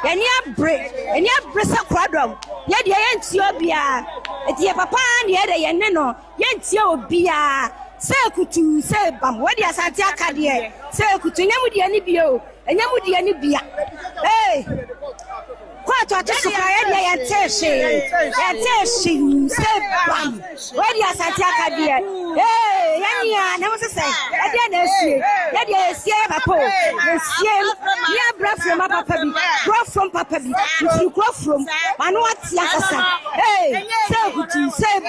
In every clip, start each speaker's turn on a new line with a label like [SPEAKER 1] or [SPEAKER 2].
[SPEAKER 1] Any bresa quadrum. Yet ye bia. It ye papa and ye de yenno. Yet yo bia. Say kutu say bam. What ya santia kadie. Say kutu nyamudi ani bio. Nyamudi ani bia. Hey. What to so ya teshi. Ya teshi say bam. What ya santia kadie. Hey, yanya na mo say. Ade na sie. Ya sie papa. Sie. Ya bra from papa bi. Grow from papa bi. If you grow from anu atia kasa. Hey, say kutu say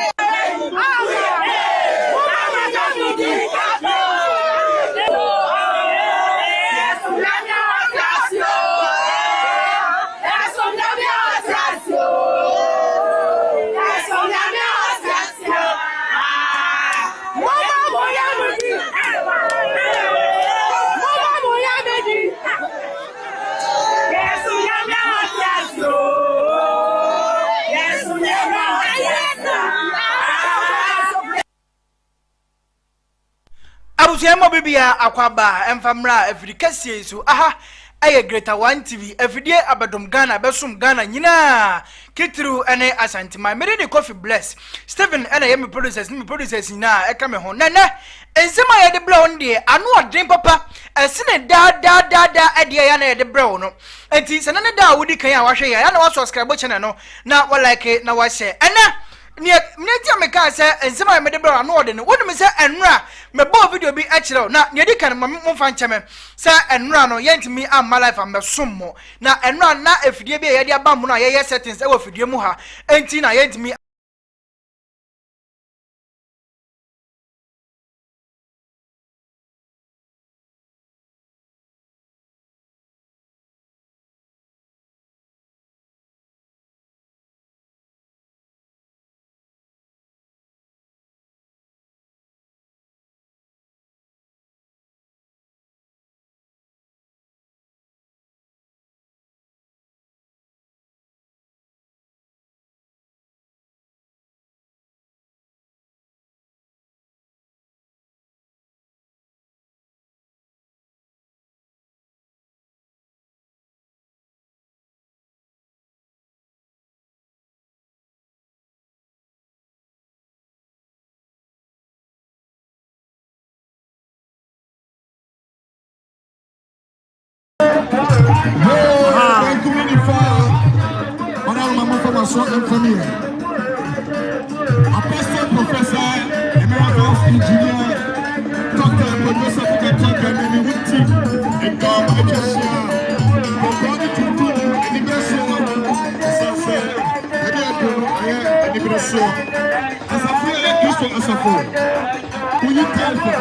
[SPEAKER 2] Abusiamo bibia akwaba emfamra efrikase so aha aye Greater 1 TV everyday abadom Ghana besum Ghana nyina kitru ene asantima mere ne coffee bless Stephen ene yemi producers na eka me ho nene ensema ye de blow de anu odren papa esene da ede ya na ye de blow no enti senene da wudi kan ya wahwe ya na wa subscribe channel no na wa like na wa share ene Mneti ameka se ensema me de bra no ode ne wonu se enra me bo video bi akire na ne di kan mo fa ncheme se enra no yentimi am life am sommo na enra na efidie bi ye de aba mu na ye settings e wo fidie mu ha enti na yentimi
[SPEAKER 3] Family. Apostle Professor Emeritus Engineer Dr. Professor Fukatanka Nemi Winti and God Majestia for God to do any blessing as a friend used to Safoa. Will you tell her?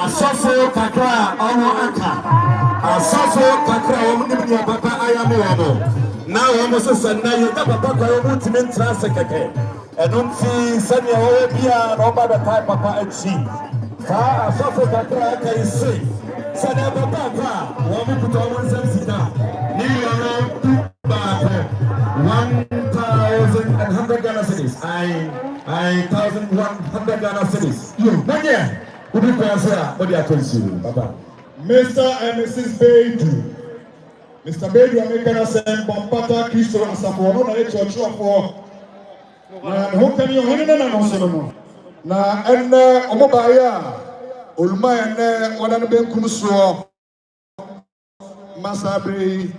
[SPEAKER 3] Safoa kakra ono aka Safoa kakra omni papa ayame wabo na wo so sanna ye papa kwa yo mutime ntrase keke enum fi sanya wo bia na oba da tai papa achi ka Safoa kakra aka isi sana papa kwa wo mi kuto wo nsam sita ni yo ba 1,100 Ghana cedis 1,100 Ghana cedis yo nanya Papa. Mr. and Mrs. Bedu. Mr. Bedu, American Assembly, Bompata, Christo, and Safoa, no, I church for. Who can you hear? Na and Omobaya, Ulma and one of them comes Masabre.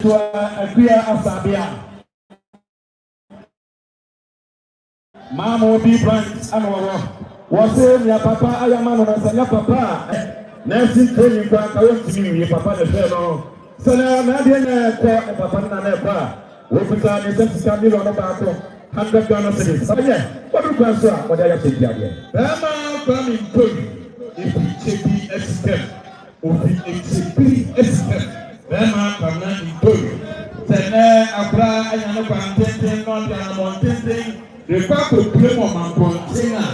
[SPEAKER 3] Akua Asabia Mama Obi Branch Anowo was saying ya papa ayama no say ya papa nursing training kwa ka won ya papa de fe no sana na de na ko papa na na kwa wo fita ni se ska mi no ba ko 100 Ghana cedis sabe what do you say what ya say dia dia bema kwa mi mpoi ipi expert ofi expert bema kwa na mpoi Sene akura ayano kwa ntenten no de amontenten repa ko plem o mankonten a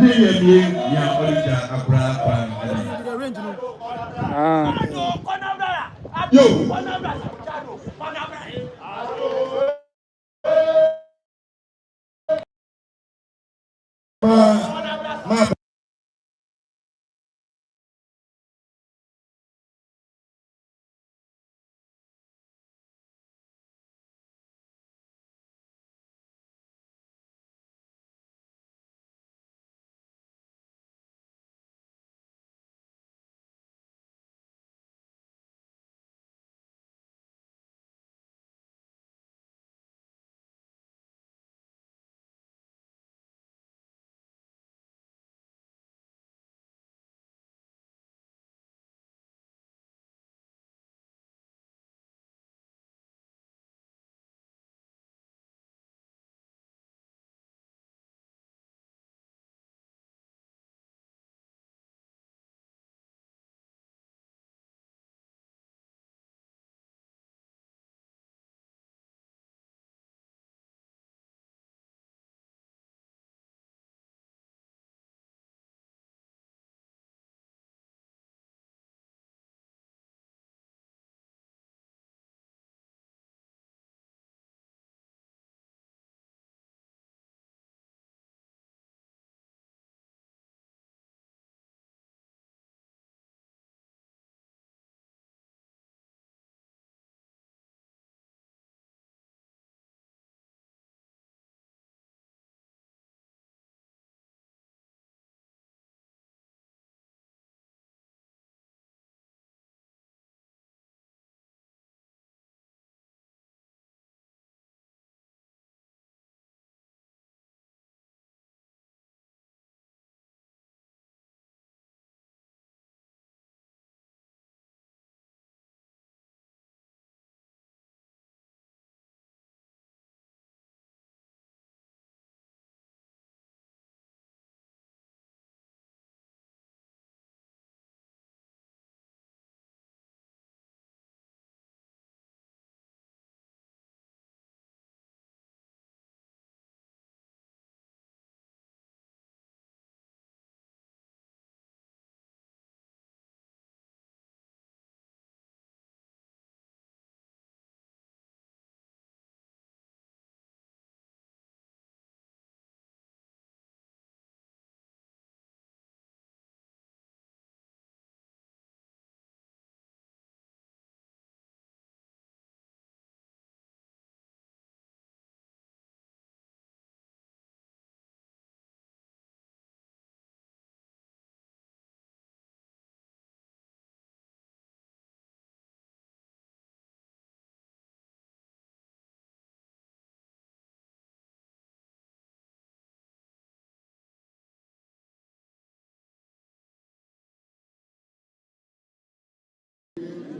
[SPEAKER 3] ni ye ya olija akura kwa yo ma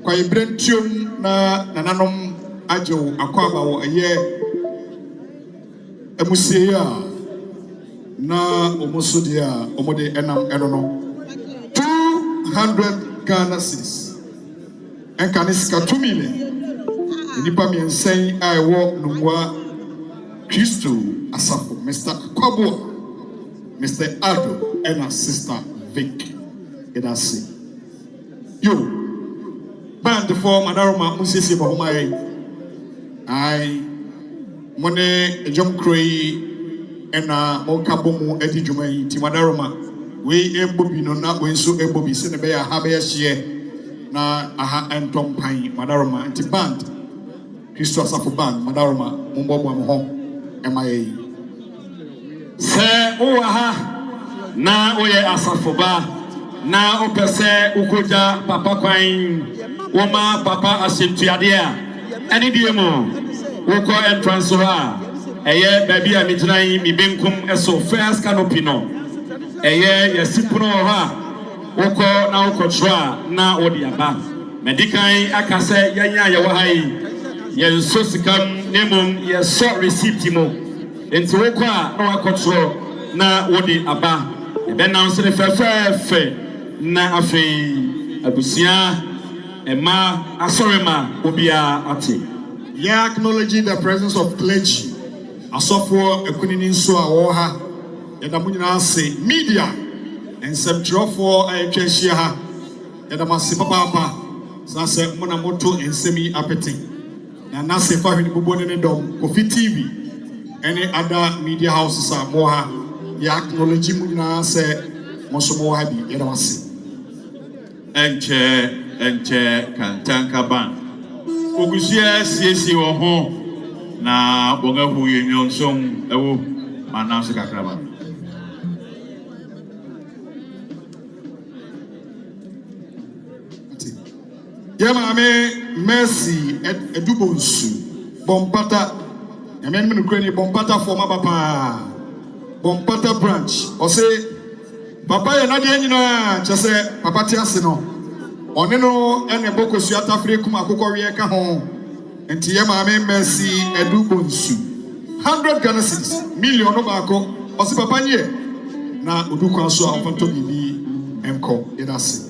[SPEAKER 3] kwa ibrentium na nananom ajo akwaba wo eye emusie a na omoso dia omode enam enono 200 Ghana cedis enkanisika 2 million nipa mi ensen a ewo numwa Kristo Asafo Mr. Adwoa Mr. Adwoa and Sister Vic Edasi yo band for Madaroma Musisi Bahomai I Mone Jom Croy and Mokabomu Edi Jumai Timadaroma we ebobi no na we so ebobi se ne be ya ha be hye na aha entom pan Madaroma anti band Kristo Asafo band Madaroma mumbobo am ho emaye se o ha na oye Asafo ba na opese ukoja papa kwan woma papa asentuade a ene die mo woko entrance ha eye baby a mitran mi benkum eso first canopy no eye yesipuno ha woko na wokotro na odi aba medican akase yanya ye wo hai ye so sikam nemum ye so receipt mo enti woko a na wakotro na odi aba ebe na nse fefe na afei abusia ema asorema obia ate ya acknowledge the presence of clergy Safoa ekunini nso a wo ha yadamu nyina ase media ensɛmtwerɛfoɔ a atwahia ha yadamase papa sase mona moto ensemi apete na nase fa hwene bobo ne dom Kofi TV any other media houses a mo ha ya acknowledge mu nyina sɛ moso mo ha bi yadamase enche kantanka ban ogusia siesie wo ho na bonga huye nyonsom ewo manamse kakraba Yama me Mercy Edubonsu Bompata Yamen Mnukreni Bompata for my papa Bompata branch or say Papa Yanadiana Chase Papa Tiasino Oneno and a boko suata free kuma kokorieka home and Tiama me Mercy Edubonsu 100 Ghana cedis million obako or say Papa ye na Uduka so of Anthony Mko Edasi.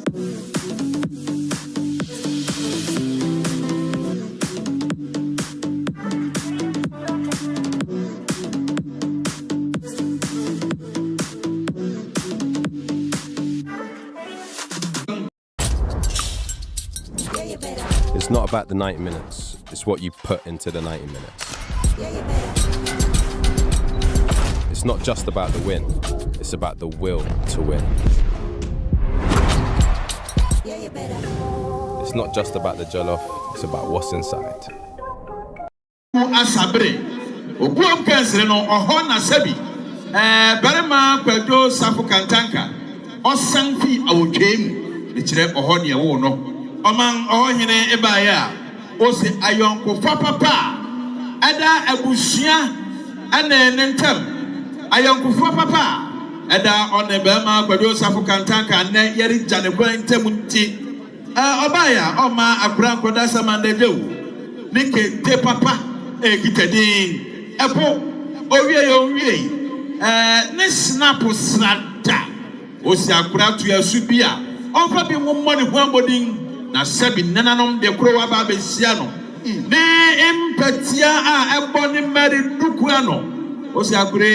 [SPEAKER 4] It's not about the 90 minutes, it's what you put into the 90 minutes. It's not just about the win, it's about the will to win. It's not just about the jollof, it's about what's inside.
[SPEAKER 3] Asabre, Oguam Kanseno, or Hona Sebi, Barama, Pedro, Safu Kantanka, or Sanfi, our game, the Chile or Honia Wono. Among all hine ebaya o se ayonko papa ada abusia ana nentem ayonko papa ada onebema kwado safu kantanka na yeri jane kwantem nti obaya oma akura koda samande dewu nike te papa egitedin epo owie ne snap snada o se akura to yasubia onfa bi mo money huambodin na sebi nananom de kro wa ba besia no ne empatia a ebo ne mari dukua no o se akure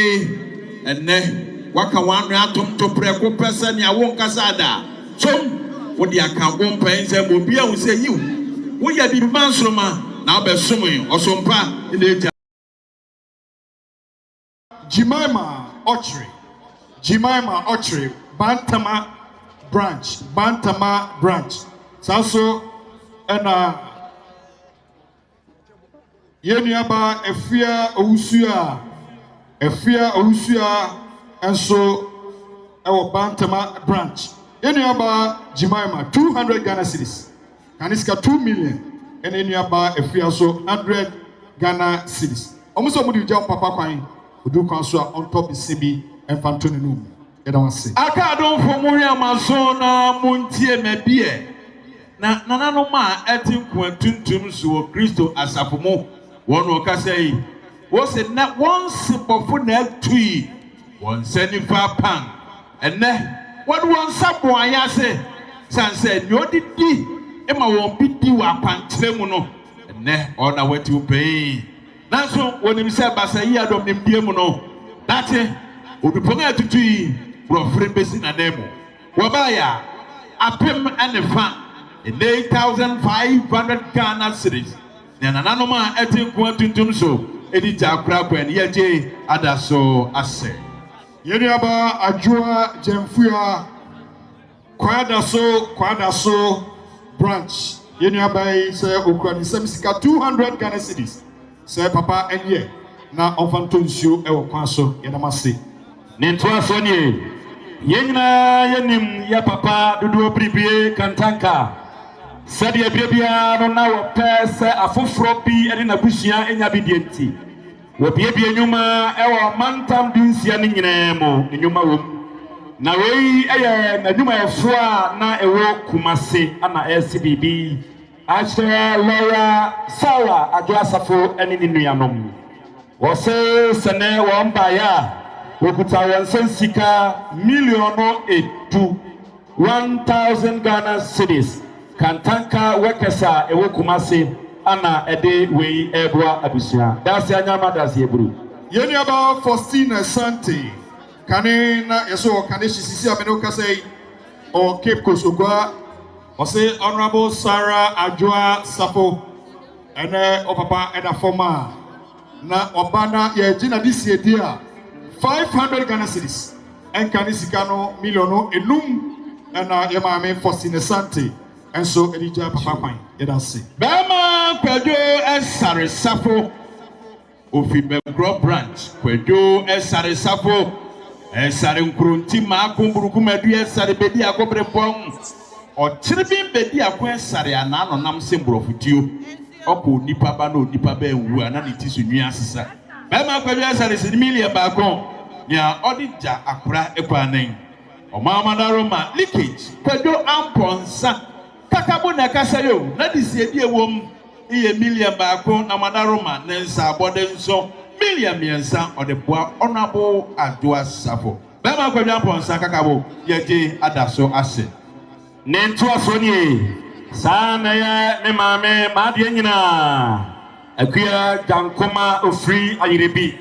[SPEAKER 3] enne waka wanu atom to preko pesa ne awon kasa da chom wo de aka won pense mo bia wo se yiw wo ya bi mansroma na obesom yi osompa ile Jemima Ochre Bantama branch Saso and Yeniaba Efia Owusua and so our Bantama branch. Yeniaba Jemima 200 Ghana cedis. Kaniska 2 million and Yeniaba Efia so 100 Ghana cedis. Almost somebody jump Papa Quine who do council on top of CB and Fantonum. I don't say. I can't for Moria Mazona Muntie Mebie.
[SPEAKER 5] na nananom a ɛte nkuantuntum so Kristo asafo mu wɔn ɔkasa yi wɔsɛ na wɔn sebɔfo na atui wɔn nsa nifa pan ɛnɛ wɔde wɔn nsa bɔ ayase sanse nea ɔdidi ɛma wɔn bi di wɔ akwankyerɛ mu no ɛnɛ ɔna wɔte pɛn nanso wɔnim sɛ basa yi adɔm nimdie mu no date odupɔn a atutu yi borɔfere besi na dan mu wɔbaaya apem ɛne fa 8,500 Ghana cedis na nananom a ɛte nkuantuntum so ɛdi gya korakora ne yɛgye ada so asɛ
[SPEAKER 6] Yeniaba Adwoa Jemfuya Kwada so branch. Yeniaba say okura ni sika 200 Ghana cedis. Say papa enye na onfanto nsuo e wo kwan so yedamase.
[SPEAKER 3] Ne ntoa so nie. Yenyina yenim ya papa dodo bribie kantanka. Sadia biabia no na wo pese afoforo bi ene na busua enya bi de nti. Wo biabia nyuma e wo mantam dinsia ne nyina mo nyuma wo. Na wei eye na nyuma efo a na ewo kumase ana SBB. Ashe Laura Sawa Adwoa Safo ene ni nuanom. Wo se sene wo mbaya wokuta won sensika miliono etu 1,000 Ghana cedis. Kantanka wekesa ewo kumase ana ede wei ebua abusia dasi anyama dasi eburu
[SPEAKER 6] Yeniaba Faustina Sante kane na yeso kane sisi ameno kasei o Cape Coast ogwa o say Honorable Sarah Adwoa Safo ene o papa eda former na obana ye gina this year dia 500 Ghana cedis en kane sikano miliono enum na ye maame Faustina Sante and so Elija Papa Pine, it has seen.
[SPEAKER 5] Bama Kwedo Esare Safo Ofi Megro branch Kwedo Esare Safo Esare Nkrunti ma kumburuku medu Esare bedi akobre pon o tiribin bedi akwa Esare ana no nam sembro futio opo nipa ba no nipa ba enwu ana ne ti so nua asesa Bama Kwedo Esare $1 ba kon nya odija akura ekwanan o mama daroma leakage Kwedo amponsa Kakabu na kasayo na disiedi ewom iye $1 ba kon na madaroma na nsa abode nso $1 odeboa Honorable Adwoa Safo Bema Kwedo amponsa kakabo yeje adaso ase
[SPEAKER 3] ne ntoa so nie saa na ya ne maame maade nyina akua jankoma ofri ayirebi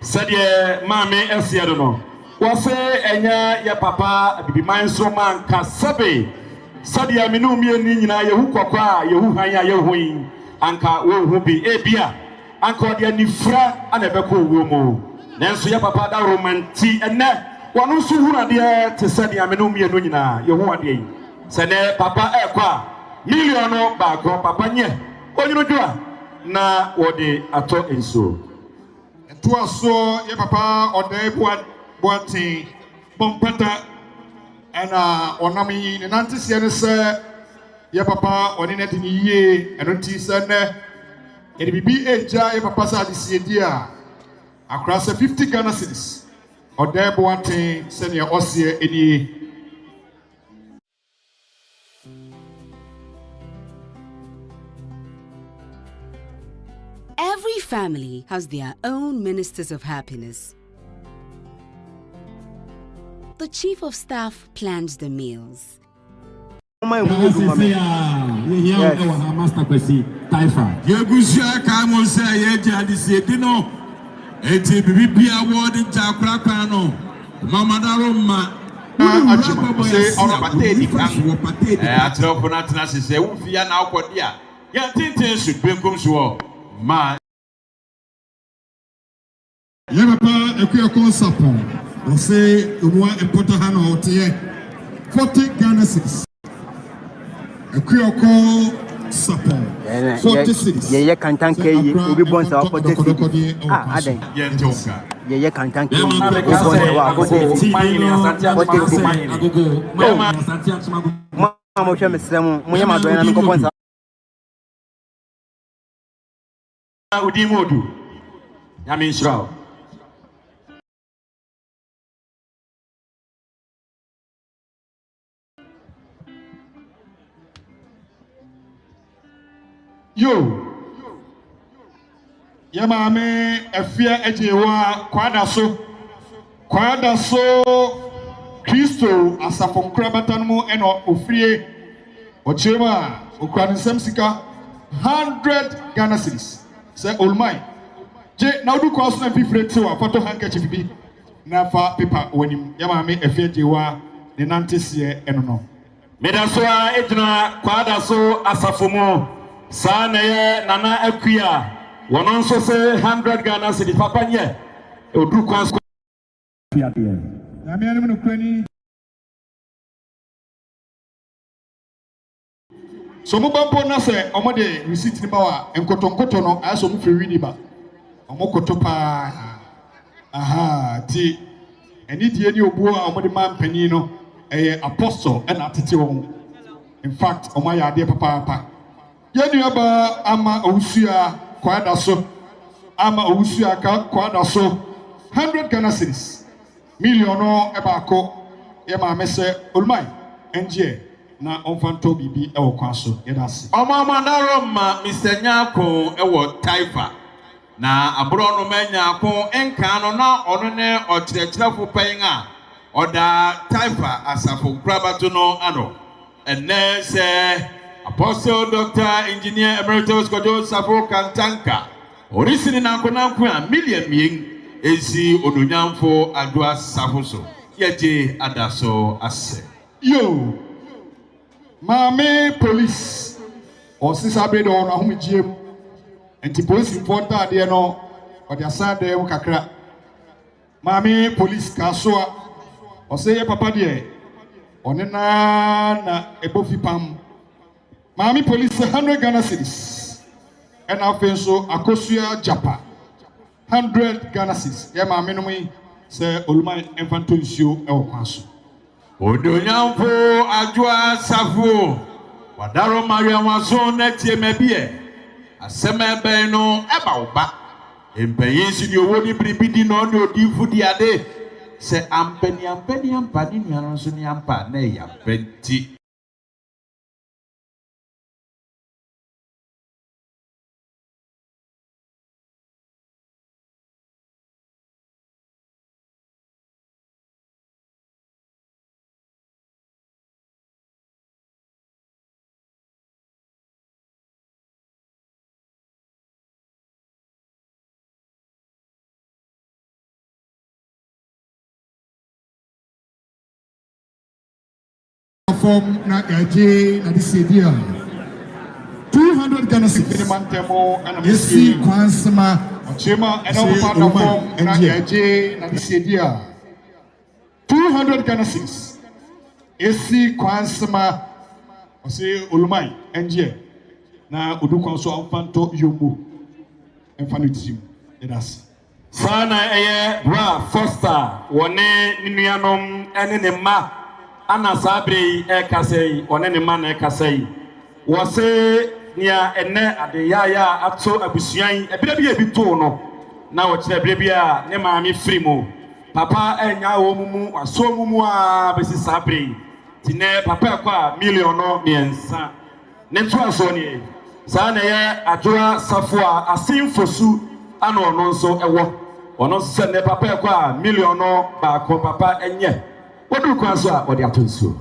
[SPEAKER 3] sede maame esia do no wo se enya ya papa bibiman so man kasabe Sadia minu mieni nyina yehu kwakwa yehu hanya yehu anka wo hu bi ebia anka ode anifra ana beko wo mu nanso ya papa da romanti enne wonu so hu na de te sadia minu mienu nyina yehu ade yi sene papa ekwa miliono ba ko papa nye onyiro dua na wode ato enso
[SPEAKER 6] To so ye papa ode boati bompata and onami ne nante se ne se ye papa oni ne dini yie eno ti se ne e bibi eja ye papa sa disi edi a akra se 50 Ghana cedis ode boate se ne osie edi.
[SPEAKER 7] Every family has their own ministers of happiness. The chief of staff plans the meals.
[SPEAKER 6] On say moi important hano otie 40 Ghana cedis. Ekuyoko sapon 40 cedis.
[SPEAKER 8] Ye kantanke yi obi bonsa wa 40 cedis. Ah aden. Ye kantanke obi bonsa wa 40 cedis. Mo hwe mesrem mo yema do na me ko bonsa.
[SPEAKER 3] Udi modu. Ya min shraw.
[SPEAKER 6] Yo. Yamame Efia Adwoa kwada so Kristo asafom krabatan eno ofrie ochemaokransem sika 100 Ghana cedis say olmai je na udu kwaso na fifrete wa photo handkerchief bi na fa paper wanim Yamame Efia Adwoa ne nantese eno no
[SPEAKER 5] medaso a ejuna kwada so asafomo sa na ye nana akua wonon so say 100 Ghana cedis papa nye odu kwaso ya me anum no kwani
[SPEAKER 6] so mo bampo na se omo de receipt ni ba wa enkotonkoto no aso mo firi ni ba omo koto pa aha ti eni die ni obuo a omo de man pani no apostle and atete won in fact omo ya de papa ye nua ba ama owusua kwada so ama owusua ka kwada so 100 Ghana cedis million no ebako ye ma me se olmai enje na onfanto bibi e wo kwaso ye dase
[SPEAKER 5] omama daroma Mr. Nyako e wo taifa na abro no manyako enka no na ono ne okyerɛkyerɛfo pɛn a oda taifa asafo krabato no ano enne se Apostle Dr. Engineer Emeritus Kojo Safo Kantanka orisini na konanko a million mien ezi ononyamfo Adwoa Safo so yeje adaso ase
[SPEAKER 6] yo mame police o sisa be do no ahomjiem enti police important de no o de asade e kakra mame police kasoa o se ye papa de onena na ebofi pam mame police 100 Ghana cedis and afenso akosua japa 100 Ghana cedis ye mame no mi se oluma enfanto nsio e wo kwaso
[SPEAKER 5] Odonyamfo Adwoa Safo wadaro Maria waso na tie mabie asema ben no eba oba empanyin si ni owo ni bribidi no ni odifu di ade se ampani ampani nuano so ni ampa na ya penti
[SPEAKER 3] From na gaje na disedia 200 Ghana cedis
[SPEAKER 6] mantemo ana
[SPEAKER 3] esi kwansema
[SPEAKER 6] ochema eno panda form na gaje na disedia 200 Ghana cedis esi kwansema ose olumai enje na odukwan so amfanto yombo enfanitsim edas
[SPEAKER 5] sana eye bra foster wone ninuanom ene ne ma ana sabre ekasei one ne ma na ekasei wo se nia ene ade ya ato abusuan ebire bi ebitu no na wo kire ebire bi a ne ma mi free mo papa enya wo mumu aso mumu a besi sabre tine papa kwa million no miensa ne to aso ni sa na ye Adwoa Safoa asinfosu ana ono nso ewo ono se ne papa kwa million no ba ko papa enye wodu kwaso a odi atonsuo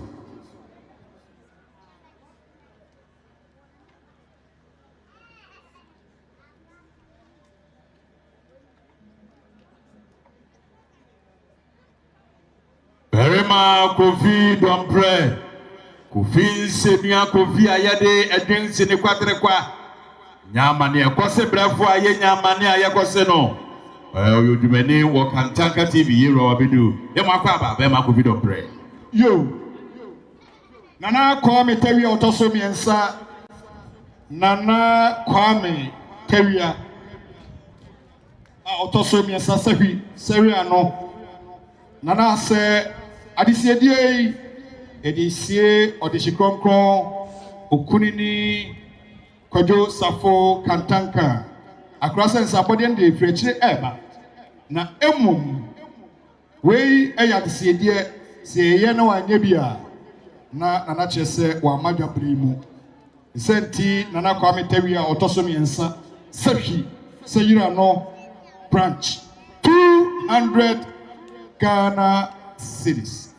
[SPEAKER 5] Berema Kofi Dompre Kofi Semia Kofi ayade edwense ne kwatere kwa nyama ne ekose brefo aye nyama ne ayekose no oyodumani wo Kantanka TV yero abedu e makwa aba be ma Kofi Dompre
[SPEAKER 6] yo nana Kwame Tawia otoso miensa nana Kwame Tawia a otoso miensa sewi ano nana se adisiedie edisie odishikronkron okunini Kojo Safo Kantanka akrasa nsabode nde frechire eba na emum wei eya adisiedie se ye na wanye bia na chese wa madwabere mu Senti Nana Kwame Tewia Otosomi Ensa Sepi Sayura no branch 200 Ghana cedis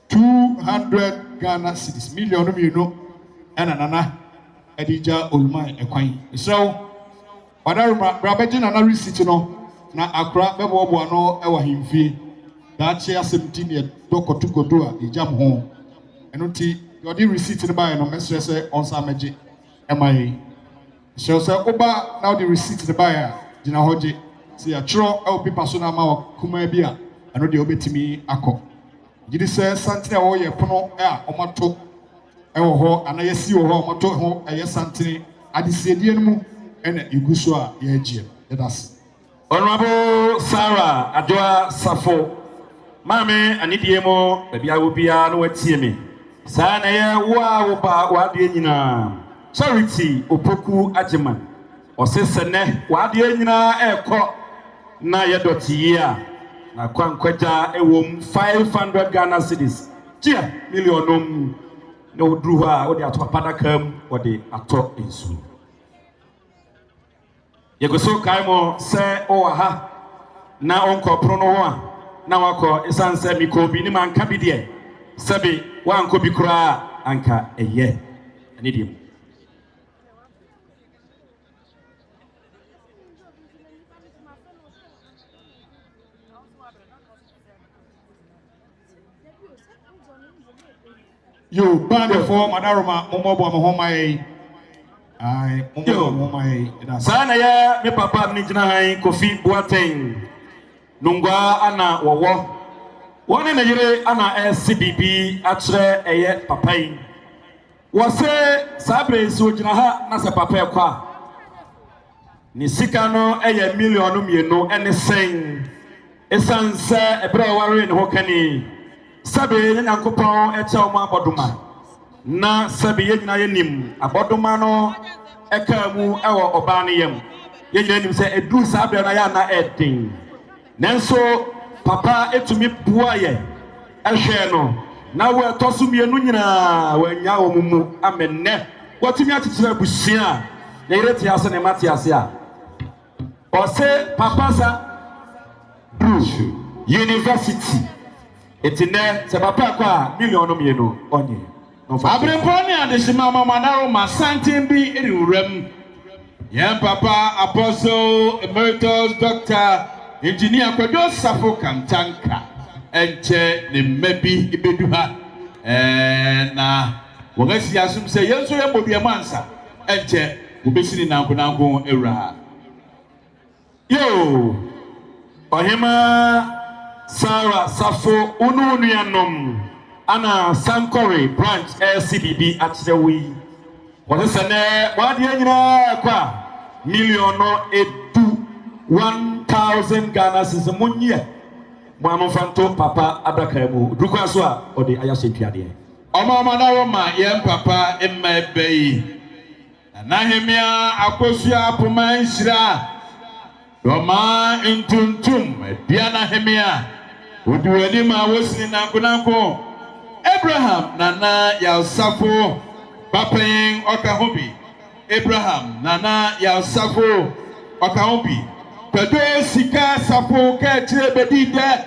[SPEAKER 6] 200 Ghana cedis million you know and Nana Edija Olmai Ekwan so Wadara Rabaji Nana receipt no na Accra Bebo Boano Ewa Himfi that share 17 year doko tuko doa ijam ho enoti yodi receipt ne ba no mesre se onsa meje emai so say oba now the receipt ne ba ya gina hoje see ya tro e paper so na ma kuma bia eno de obetimi akọ gidi se santene wo ye pono a omato e wo ho ana yesi wo ho omato ho eye santene adisiedie no mu ena iguso a ye agie that's
[SPEAKER 9] Honorable Sarah Adwoa Safo Mame anidie mo bia wo bia no watie me sa na ye wo a wo ba wa de nyina Charity Opoku Ajeman osese ne wa de nyina ekọ na ye doti a na kwankwaja ewom 500 Ghana cedis tia millionum na odru ha wo de ato padakam wo de ato ensu ye go so kaimo se o ha na onko pro no ho a na wako esanse mikobi ni manka bi de sebe wanko bi kura anka eye ani dim
[SPEAKER 6] yo band for Madaroma Momobo Mohomai ai Momobo Mohomai
[SPEAKER 9] sana ya me papa ni jina hai Kofi Boateng nungwa ana wowo woni na yire ana SCBB atre eye papa yi wo se sabre so jina ha na se papa kwa ni sika no eye million mienu ene sen esanse ebra ware ne hokani sabe ni nankopon eche o ma boduma na sabe ye nyina ye nim aboduma no eka mu ewo oba ne yam ye nyina nim se edu sabe na ya na edin nanso papa etumi bua ye ehwe no na wo etoso mienu nyina wanya wo mumu amenne wotumi atitira busia na ireti ase ne mati ase a o se papa sa university etine se papa kwa million mienu onye
[SPEAKER 5] Abremponi adeshima mama na Roma santin bi eriwuram yan papa apostle emeritus doctor engineer Kwadwo Safo Kantanka enche ne mebi ibeduha na wogasi asum se yenso ye bobiam ansa enche obesini nankonanko ewra
[SPEAKER 9] yo ohima Sarah Safo unuanom ana Sankore branch LCBB atrewi wosene wadi nyina kwa million no edu 1000 Ghana cedis munye mo fanto papa abrakamu dukwa so a ode ayase tuade
[SPEAKER 5] Oma na Roma yen papa emmebei anahemia akosua apoma nshira Roma intuntum biana hemia oduani ma wosini nankonanko Abraham nana Yasafo Bapen Okahobi Abraham nana Yasafo Okahobi Kwadwo sika Safo ka chire bedide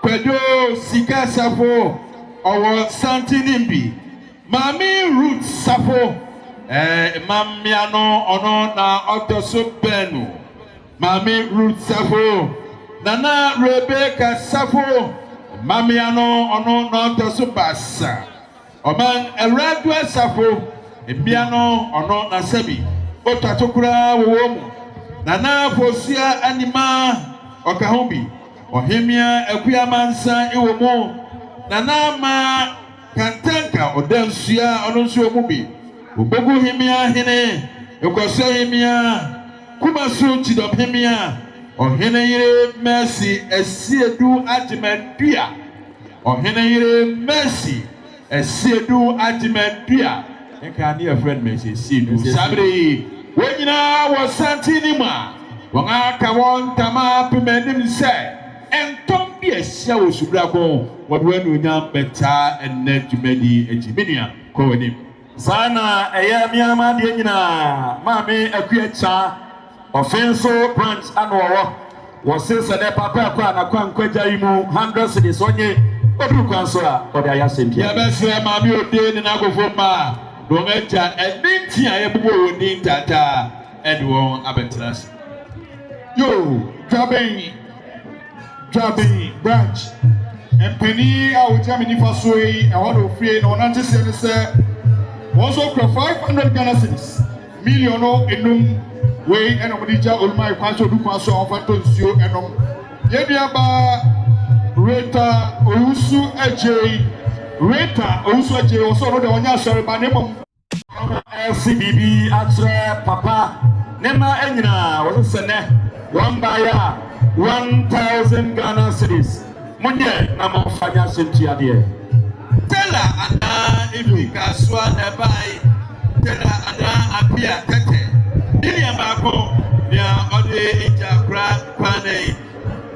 [SPEAKER 5] Kwadwo sika Safo owo santinimbi Mami Ruth Safo mamiano ono na otoso benu Mami Ruth Safo nana Rebecca Safo Mamiano ono no toso basa Oman Eradwa Safo Ebiano ono na sebi Otatokura womu Nana fosia anima Okahombi Ohemia ekuya mansa iwomo Nana ma Kantanka odensia ononsi omubi Ubogu hemia hene Ekwaso hemia Kumasu chidom hemia Ohene yire mercy esiedu ajimentua Ohene yire mercy esiedu ajimentua Eka ni a friend mercy esiedu Sabri Wanyina wa santini ma Wanga kawon tama pimenim se Entombi esia wo subra ko Wadwenu nyam beta enne jumedi ejiminia Kwa wenim
[SPEAKER 9] Sana eya miama de nyina maame akuacha offenso branch anowo was say de papa akwa na kwa nkwaja yimu 100 cedis onye odu kwan so a ode aya sempia
[SPEAKER 5] ya bese maame ode ni na gofo ma do mecha edinti a yebubo woni tata edwo abentras
[SPEAKER 6] yo Jaben branch empeni a ujami ni fasoi e wado fie na onante se ne se also for 500 Ghana cedis million enum we enomdija olmai kwaso du kwaso ofato nsuo enom yedua ba reta owusu eje oso no de onya sori ba ne mom
[SPEAKER 9] SBB atre papa nema enyina wo se ne one buyer 1000 Ghana cedis munye na mo fanya sentia de
[SPEAKER 5] tela ana ifika swa na bai tela ana apia tete ili ambako ya ode ijakra kwane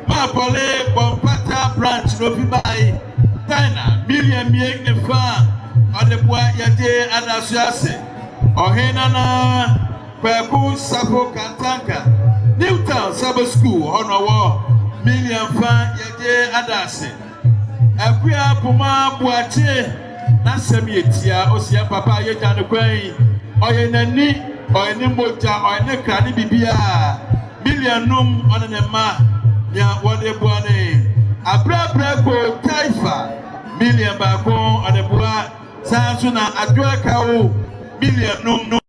[SPEAKER 5] ma pole bompata branch no bi bai tana million miek ne fa ode bua yade adasuase ohena na peku sabo kantanka Newtown Sabo School honowo million fa yade adase Apia puma buache na semietia osia papa yeja ne kwan oye nani oye ni moja oye ne krani bibia million num one ne ma ya wode buane abra ko taifa million ba ko ode bua sansu na Adwoa kawo million num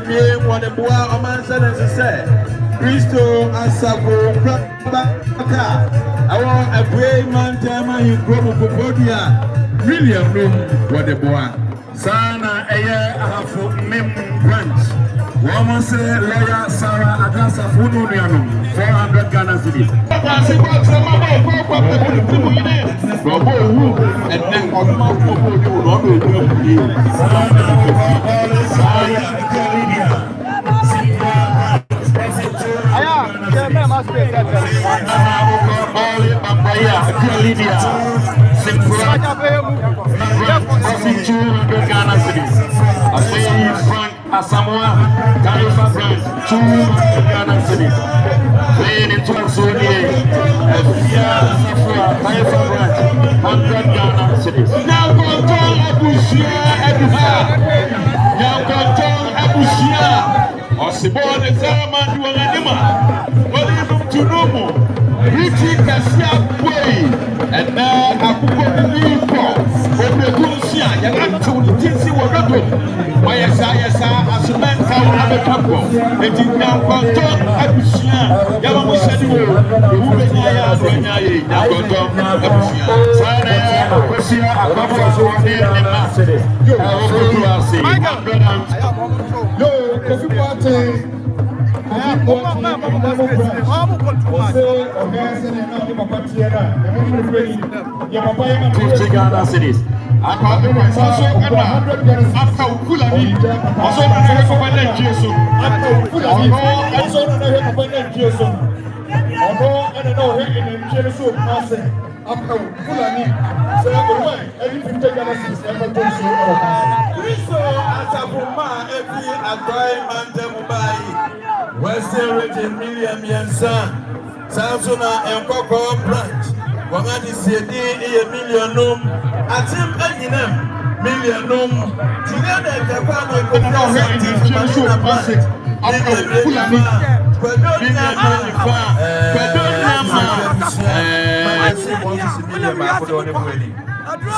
[SPEAKER 5] million one boa omansa na se Kristo asafo baka awon abue mantama yin gromo popodia million room what boa sana eye ahafo mem branch woman say lawyer Sarah Adasa funu nuano 400 Ghana cedis and then
[SPEAKER 9] Samoa, Taifa branch, 200 Ghana cedis. Playing in Tanzania, Safoa, Taifa branch, 100 Ghana cedis.
[SPEAKER 5] Now control Abusia Adwoa. Now control Abusia. Osibone Zaman Duanima. What is it to know more? Richie Cassia Way. And now Abuko Nico. When the Rusia, you have to see what Ogato. Mayasa asumenta abekapo. Eti nyankonto abusia. Yama mushedi wo. Ubenya ya abenya ye nyankonto abusia. Sana abusia akabo aswani ema. Yo, okotuase.
[SPEAKER 6] Yo, Kofi Boateng.
[SPEAKER 9] Ghana cities.
[SPEAKER 3] Western region million Yansa, Samsona and Coco branch. Wangani CD a million Atim Aginem, million together the family could not have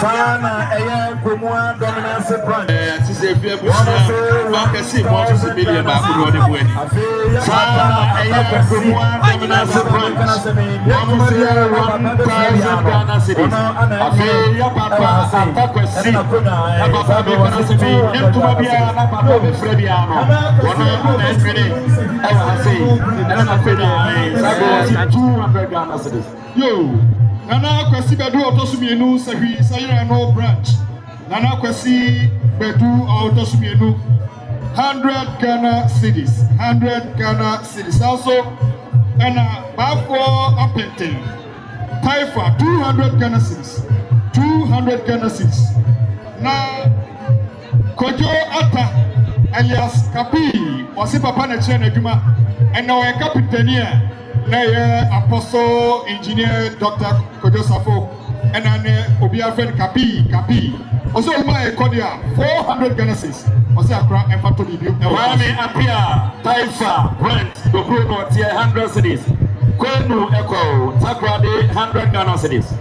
[SPEAKER 3] Sana eya kumwa dominance branch.
[SPEAKER 5] Sise fie busia banka si mo so million ba ko de bu ani. Sana eya kumwa dominance branch. Mo se 1000 Ghana cedis. Afi ya papa atakwesi. Ya papa be kana se bi entuma bia na papa be frɛ bia no. Wono na espere. Ewa se. Ela na fe na sago 200 Ghana cedis.
[SPEAKER 6] Yo. Nana Kwesi Bedu Otosumienu Sahi Sayira no branch. Nana Kwesi Bedu Otosumienu 100 Ghana cedis. 100 Ghana cedis. Also, and Bafo Apente Taifa 200 Ghana cedis. 200 Ghana cedis. Now, Kojo Ata alias Kapi was a papa na chene juma and now a capitania. Apostle Engineer Dr. Kojo Safo and Obia friend Kapi. Also, my Kodia 400 Ghana cedis. Also, Accra and Fato Libyo.
[SPEAKER 9] Wami Apia, Taifa, Brent, Dokuno, 100 cities. Kwenu Echo, Takrade, 100 Ghana cedis.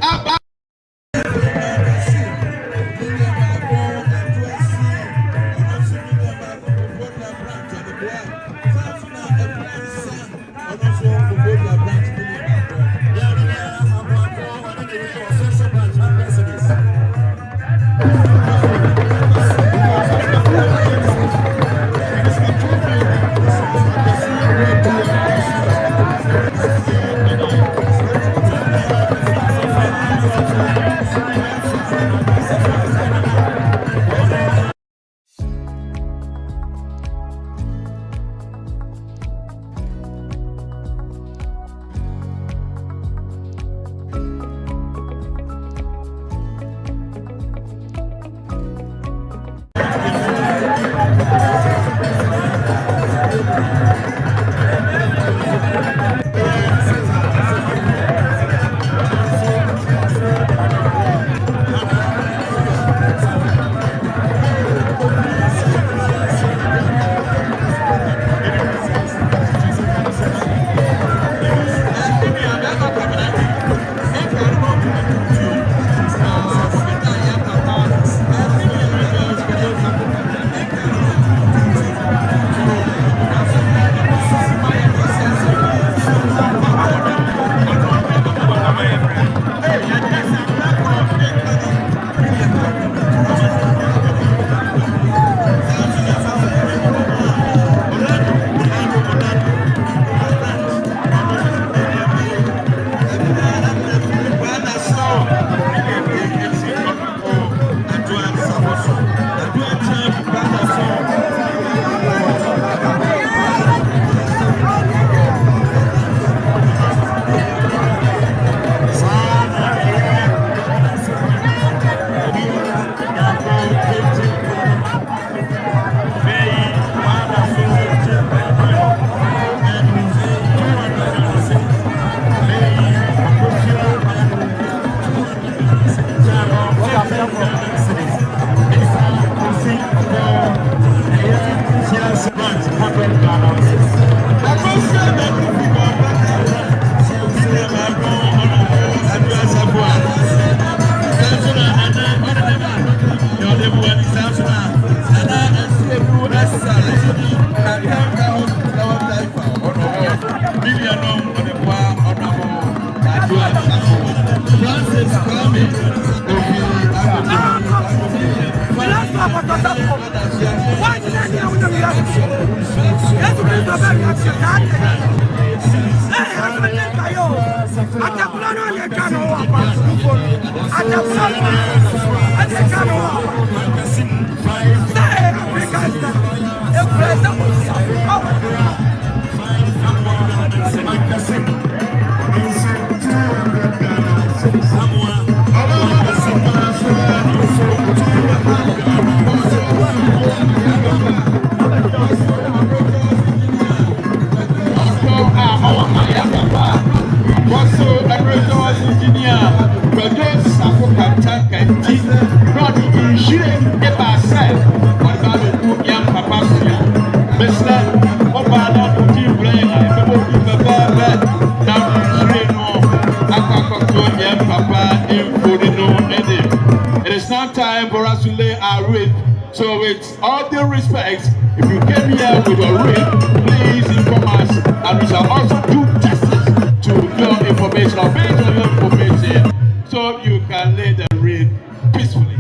[SPEAKER 5] It is now time for us to lay our wreath. So with all due respect, if you came here with your wreath, please inform us, and we shall also do justice to your information, or based on your information, so you can lay the wreath peacefully.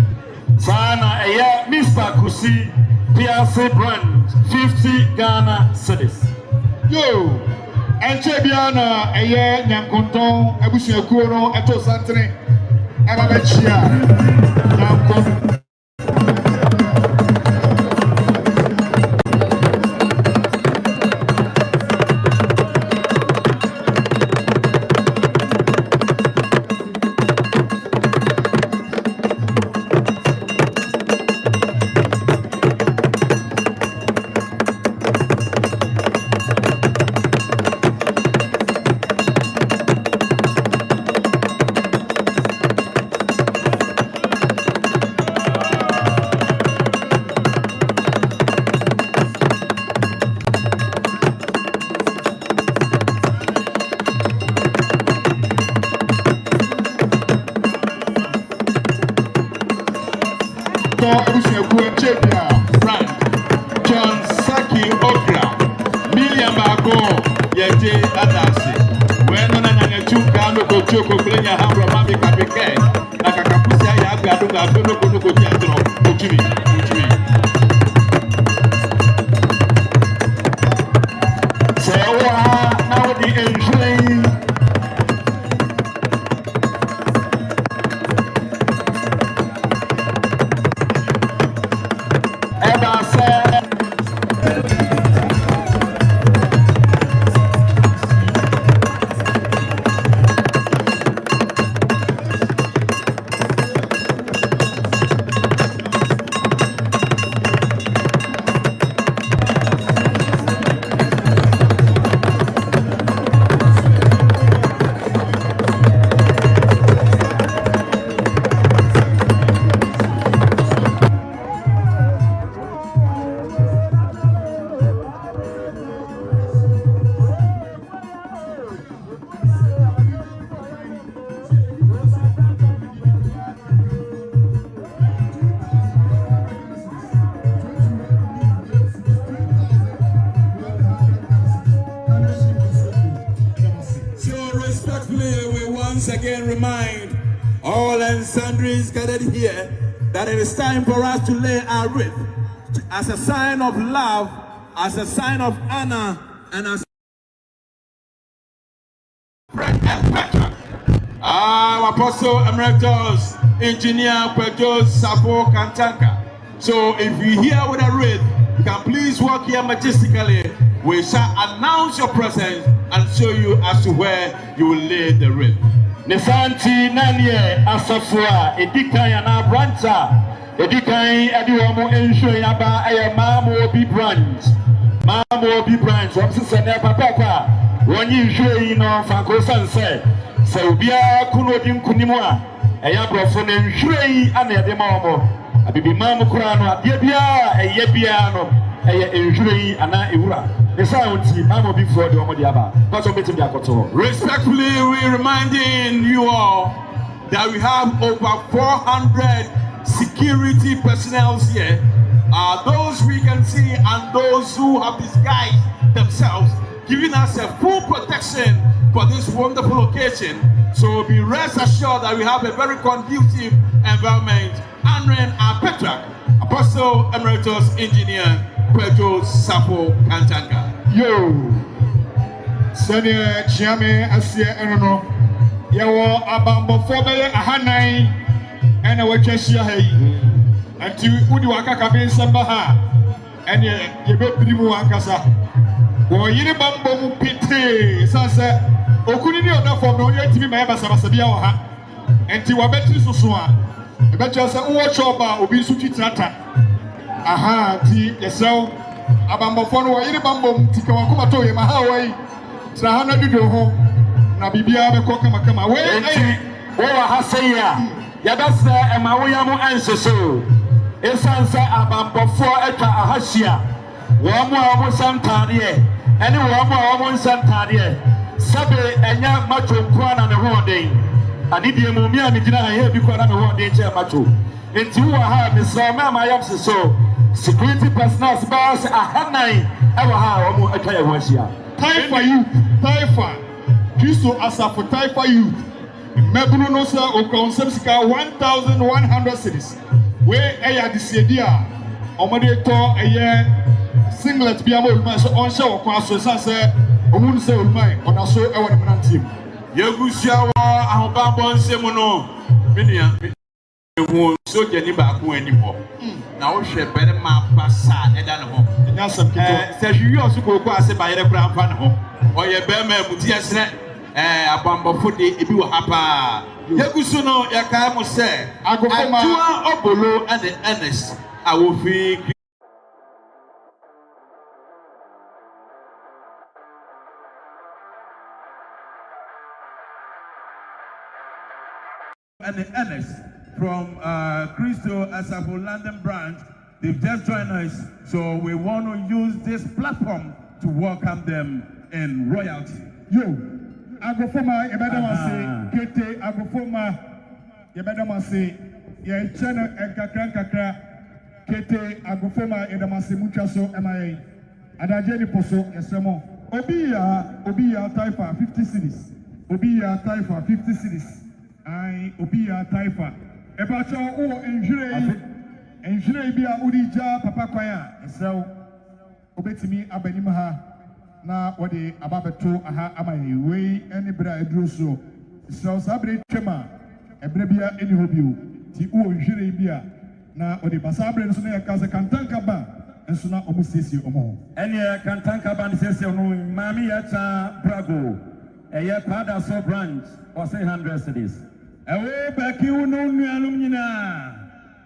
[SPEAKER 9] Sana Mr. Kusi, PRC brand, 50 Ghana cedis.
[SPEAKER 6] Yo, Enchebiana, Nyankonton, Abusiakuro, Eto Santri, Amabechia, Nyankon.
[SPEAKER 5] Here that it is time for us to lay our wreath as a sign of love, as a sign of honor, and as our Apostle Emeritus Engineer Safoa Kantanka. So if you're here with a wreath, you can please walk here majestically. We shall announce your presence and show you as to where you will lay the wreath.
[SPEAKER 9] Nesanti Nanye Safoa, Edikan yana branta, Edikan Adwoa mo ensure yaba aya Mamo B branch. Mamo B branch, what is the name papa? When you show in on Franco Sanse, so be a Kunodim Kunimua, a yabrofon ensure and a demamo. A baby Mamo Kurano, a Yebia, a Yebiano, a ensure and a Ura. Respectfully,
[SPEAKER 5] we're reminding you all that we have over 400 security personnel here. Those we can see and those who have disguised themselves giving us a full protection for this wonderful occasion. So be rest assured that we have a very conducive environment honoring our patriarch, Apostle Emeritus Engineer Pedro Safoa Kantanga.
[SPEAKER 6] Yo, Senior Chiame Asia Enono, Yawa Abambo Fobe Ahanai, and our Chesia Hay, and to Uduaka Kabin Sambaha, and ye bet Primu Ankasa. Or Yini Bambo Pite, Sansa, Okuni or not for no yet to be my Sabasabia, and Tiwabeti Susua, but just a watch over Obisuchi Tata. Aha, T, yourself, Abambofono, Yini Bambo, Tikawakumato, Mahaway, Sahana Dudo, Nabibia, Kokamakama, where Hasaya, Yadasa, and Mawayamu answer so. Esansa Abambofo Eka Ahasia, Wamu Santarie. Any woman Santaria, Sabe and Yan Macho Kwan and the whole day. I need the Mumia and Dina here because I'm a one day Macho. And you have Miss Mama Yams so security personnel bars a Hanai ever have a tire once here. Time for you, Taifa. Kiso Asafo Taifa youth. Mebunosa or Conceptica 1,100 cities. Where I had the Sedia, Omodeto a year. Singlet be able to on show across the sunset. I wouldn't say with mine on a show. I want to team.
[SPEAKER 5] Yagushawa, Ahobabon Semono, Minia, who so Jenny Baku anymore. Now, she better map Bassa and Dano. And that's some says you also go pass by the Brown Panho or your Berman with Yasnet, a bomb of foot if you hapa. Yagusuno, Yakamo say, I go for Obolo and the Ennis. I will be.
[SPEAKER 10] And the Ernest from Crystal Asafo London branch, they've just joined us, so we want to use this platform to welcome them in royalty.
[SPEAKER 6] Yo, Agofoma, Yabadamasi, Kete, Agofoma, Yabadamasi, Yachana, and Kakra, Kete, Agofoma, Yadamasi, Muchaso, MIA, Adajeni Poso, Yasamo, Obia, Taifa, 50 cities, Obia, Taifa, 50 cities. I Obia Taifa. Ebacho o enjire bia udija papa kwaya esew obetimi abanim ha na wode ababeto aha amaye wei eni bra eduro so esew sabre twema ebre bia eni hobio ti o enjire bia na wode basabre no so na yakase kantanka ba enso na omusesi omo
[SPEAKER 10] eni kantanka ba nsesi no mami ya cha brago eye pada so branch or 100 cities. Ewe baki unu nuanum nyina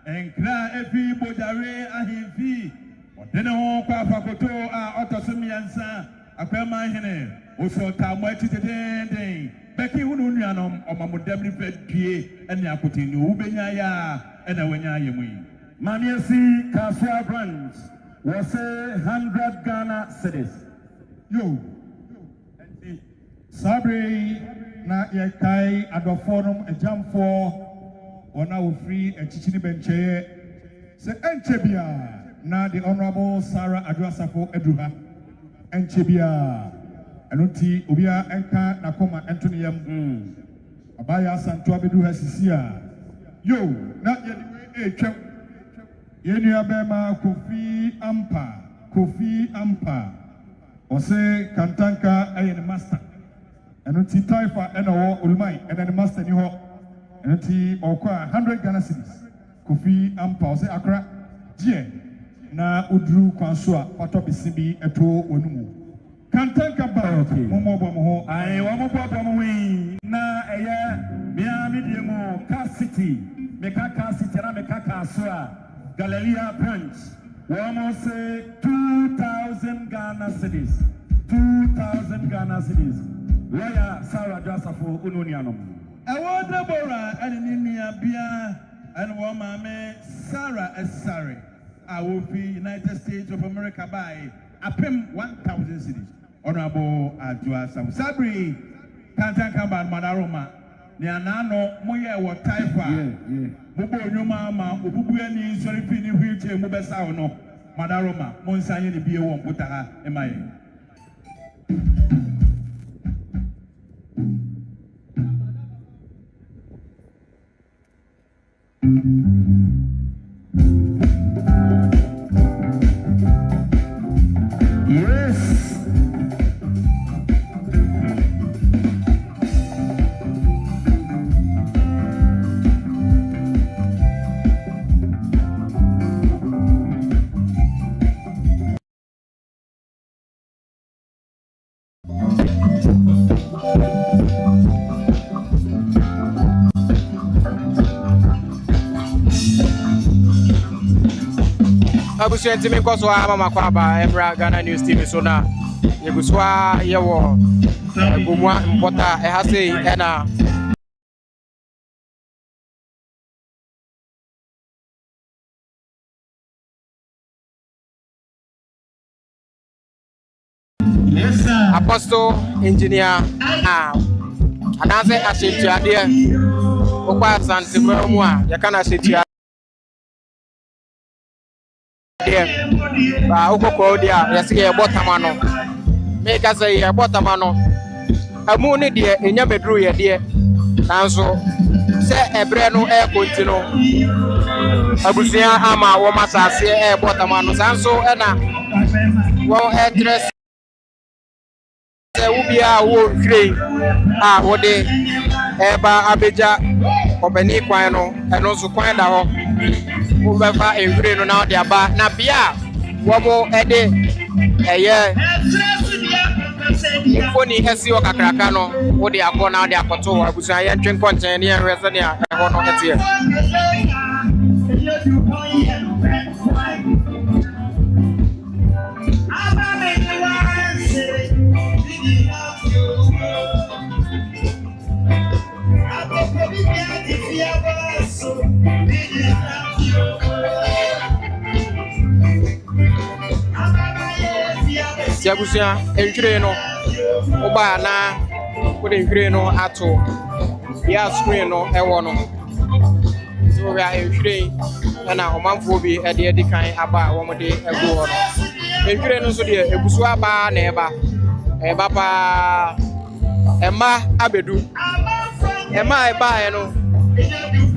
[SPEAKER 10] enkra efi bojare ahimfi odene ho kwa fakoto a otosom yansa akwama hene osota mwati tetenden baki unu nuanum omamodam ni fadie ene akotini ubenya ya ene wenya yemu mamiesi kaswa branch was 100 Ghana cities.
[SPEAKER 6] Yo Sabre na yekai adoforum ejamfo ona wo free echichini bencheye se enchebia na the honorable Sarah Adwoa Safo eduha enchebia enoti obia enka nakoma entoniyam abaya santo abeduha sisia yo na yediwe etwem yenu abema Kofi Ampa ose kantanka ayen master Enunti Taifa eno Ulmai and then the master ni ho enunti okwa 100 Ghana cedis Kofi Ampa ose akra die na udru kwansua pato bisibi eto onumu kantanka ba momo bo mo ho
[SPEAKER 10] ai wo mo bo mo wi na eye bia mi die mo Car City Car City na Car so Galilea branch wo mo say 2000 Ghana cedis 2000 Ghana cedis. Where Sarah Jasafo Ununianum. I want Deborah and Ninia Bia and Wamame Sarah Esari. I will be United States of America by a pim 1,000 cities. Honorable Adwoa Sam Sabri Kantankaban Manaroma. Nianano Moya wa Taifa. Mubo Nyuma, Ubuani, Sorifini, Wheelchair, Mubesa no. Manaroma, Monsani, the Bio, Putaha, Emai.
[SPEAKER 11] Abusuanti me koso mama kwaba Emra Ghana News TV so na yeguswa yewo gomwa mbota ehase ena
[SPEAKER 10] Yes sir.
[SPEAKER 11] Apostle engineer anase asetiade okwa santimra mu a yakana asetiade ba ukoko dia yesi ye botama no make us say ye botama no amu ne de enya bedru ye de nanso se ebre no e kontino abusia ama wo masase e botama no sanso e na wo e dress se ubia wo hwe wo de eba abeja obani kwan no eno so kwan da ho wo befa ehwire no na de aba na bia wo mo ede eye foni esi o kakraka no wo de akọ na de akoto abusu aye ntwen konten ne ehwe se ne eho no etie Siabusia enhwire no oba na wo de enhwire no ato ya screen no ewo no so we are enhwire na omanfo bi ede kan aba wo mo de egu ho no enhwire no so de ebusu aba na eba pa ema abedu ema eba no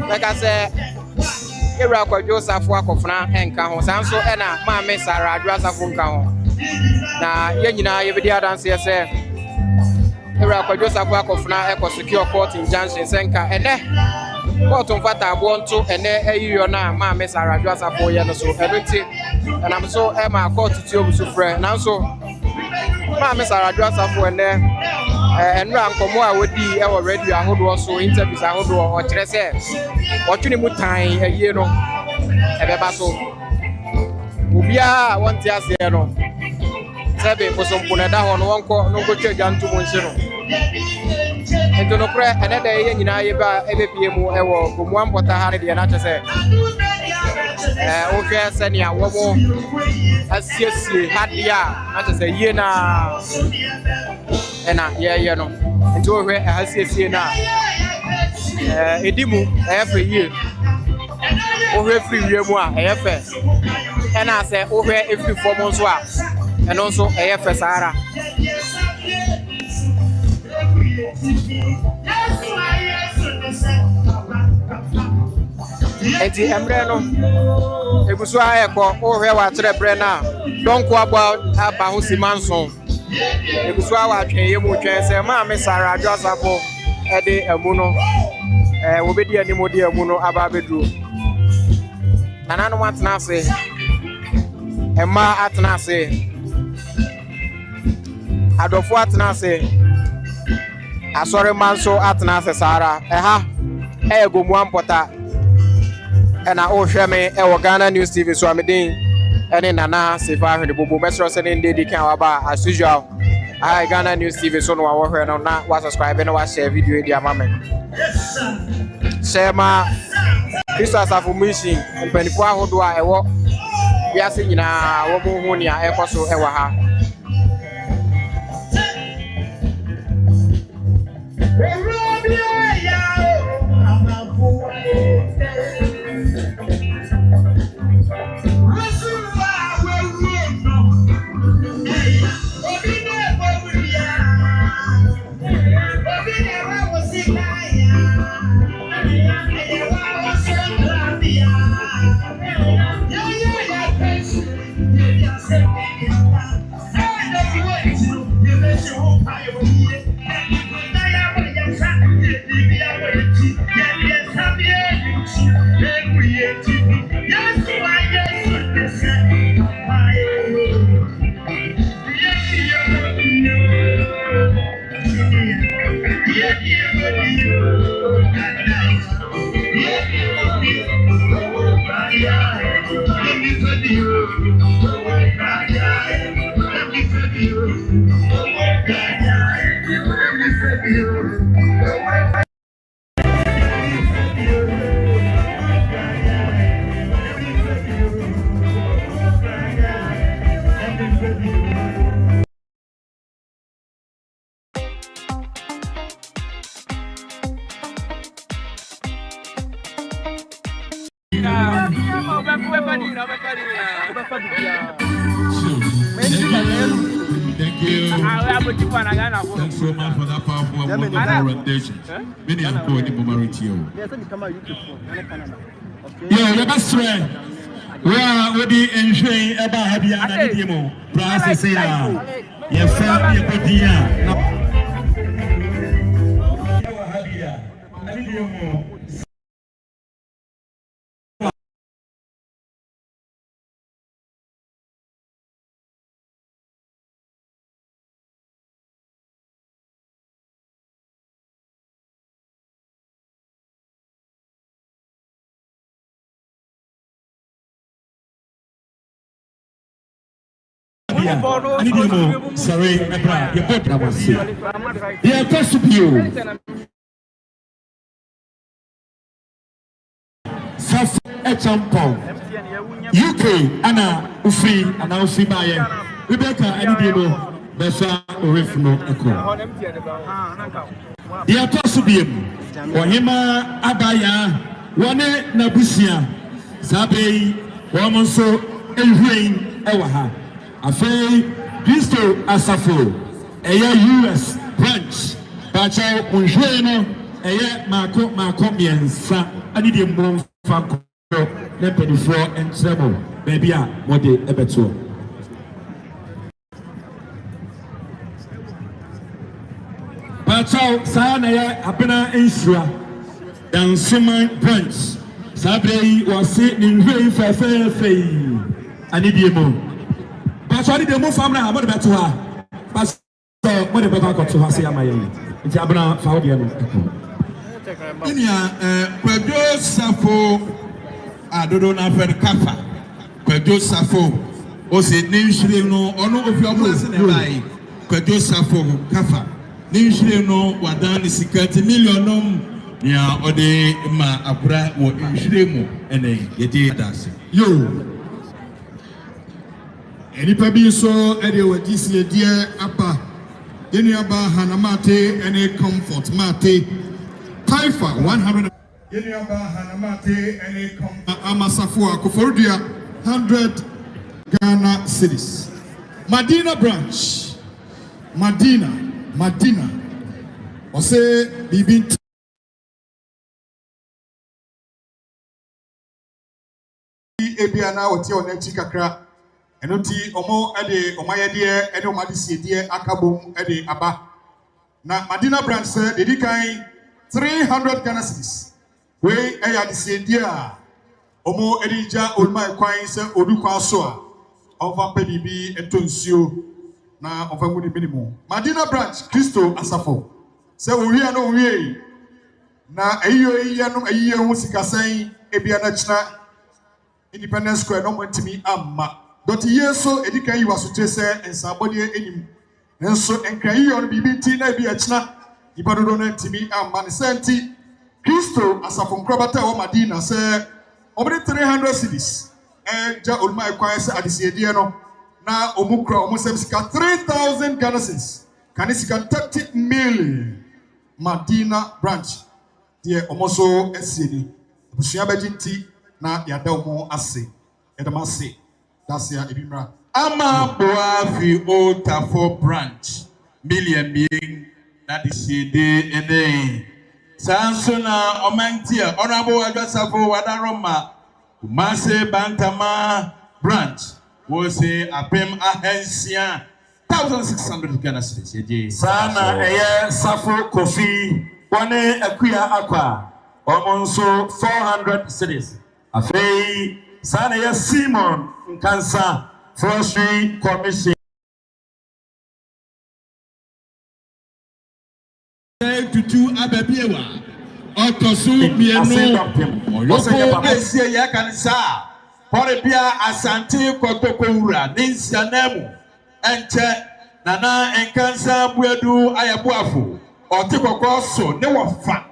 [SPEAKER 11] like I say Ewra Kwadwo Safoa akofna enka ho sanso na maame Sara Adwoa Safo nka ho na ye nyina ye bedi adanse ye se Ewra Kwadwo Safoa akofna eko secure court injunction senka ene court mfata abo nto ene ayiyo na maame Sara Adwoa Safo ye no so enunti na mso e ma court ti obusu frɛ nanso maame Sara Adwoa Safo ene enra nkomo a wodi e wo radio ahodo so interviews ahodo o kire se otwini mu tan ayie no ebeba so obia wonti ase no sebe bosompo na da ho no wonko no go twagya ntumo nse no ento no kre ene da ye nyina ye ba ebepie mu e wo gomu ampota ha ne de na kyese o hwe se ne awo mo asiesie hadia na kyese ye na ena ye no ento o hwe asiesie na edimu efe ye o hwe free wie mu a efe ena se o hwe every form nso a eno nso efe sara enti emre no egusu ayeko o hwe wa tere bre na donko aba ho simanson egusu awa atwen ye mu twen se maame Sara Adwoa Safo ede emu no wo bedi animo de emu no aba bedru nananu matna ase ema atna ase adofo atna ase asore manso atna ase Sara eha egomu ampota ena o hweme e wo Ghana News TV so amedin ene nana sefa hwede bobo mesro se ne ndedi kan waba as usual ai Ghana News TV so no wa hwe no na wa subscribe na wa share video di amame shema Kristo Asafo mission mpanifo ahodo a ewo biase nyina wo mo hu ni a ekoso ewa ha
[SPEAKER 6] Thank you. Thanks so much for that powerful and wonderful rendition. Many are going to Maritio. Yeah, the best way. Where would the enjoy about Habiana Demo? Process here. Your family, your idea. Sorry, your boat was sick. Yeah, close to you. Safoa Echampong. UK, Anna Ufi, Anna Ufi Baye. Rebecca, Anidimo, Bessa, Orifno, Echo. Yeah, close to you. Wahima Abaya, Wane Nabusia, Sabe, Wamonso, Elhuin, Ewaha. Afei Kristo Asafo US branch Pacha Unjwe no mako miensa ani de mbon fa ko na pedifo entremo baby a mode ebeto Pacha sa na ya abena ensura dan Suman branch sabrei wase ni nhwe fefefe ani de mbon Actually, the most family about the better. Pastor, what the better got to us here, my young. It's Abna Faudian.
[SPEAKER 5] Pedro Safo, I don't know for the Kafa. Pedro Safo, was a name no, or no of your words in the lie. Pedro Safo, Kafa. Name no, what done is 60 million. Yeah, or the ma abra or in Shremo, and they get it. You.
[SPEAKER 6] Enipa bi so ede wadisi edie aba deni aba hanamate ene comfort mate taifa 100 deni aba hanamate ene comfort amasafoa kofordia 100 Ghana cedis. Madina branch Madina ose bibi ebiana oti onechi kakra enoti omo ede omayede ene omadisiedie akabom ede aba na Madina branch say dedi kan 300 Ghana cedis we eya disiedie a omo ede ja olmai kwan se odukwa so a over pedibi entonsio na over muni minimum Madina branch Kristo Asafo se owie na owie na eyo yenom eyiye hu sikasan ebia na china Independence Square no mwantimi amma doti yeso edika yi wasote se ensabode enim nenso enkrayi on bibiti na bi achina ibadodo na ntimi amma ne senti Kristo Asafo nkrobata wo Madina se obere 300 cedis ja olma ekwan se adisiedie no na omukra omsebsika 3000 Ghana cedis kanisika 30 million Madina branch die omoso esieni busua bajinti na yada omo ase edamase dasia ebimra
[SPEAKER 5] ama boafi Otafo branch million being that is the ene sansona omantia honorable Adwoa wadaroma Kumase Bantama branch was a apem ahensia 1600 Ghana cedis
[SPEAKER 9] sana eye Safo Kofi one akuya akwa omonso 400 cedis afei sana eye Simon Nkansa Forestry Commission
[SPEAKER 5] tutu ababiewa Otosu mienu. Oyoko besie ya kanisa. Pore bia asante kotoko ura ninsanemu. Enche nana enkansa buedu ayabuafu. Ote kokoso ne wafa.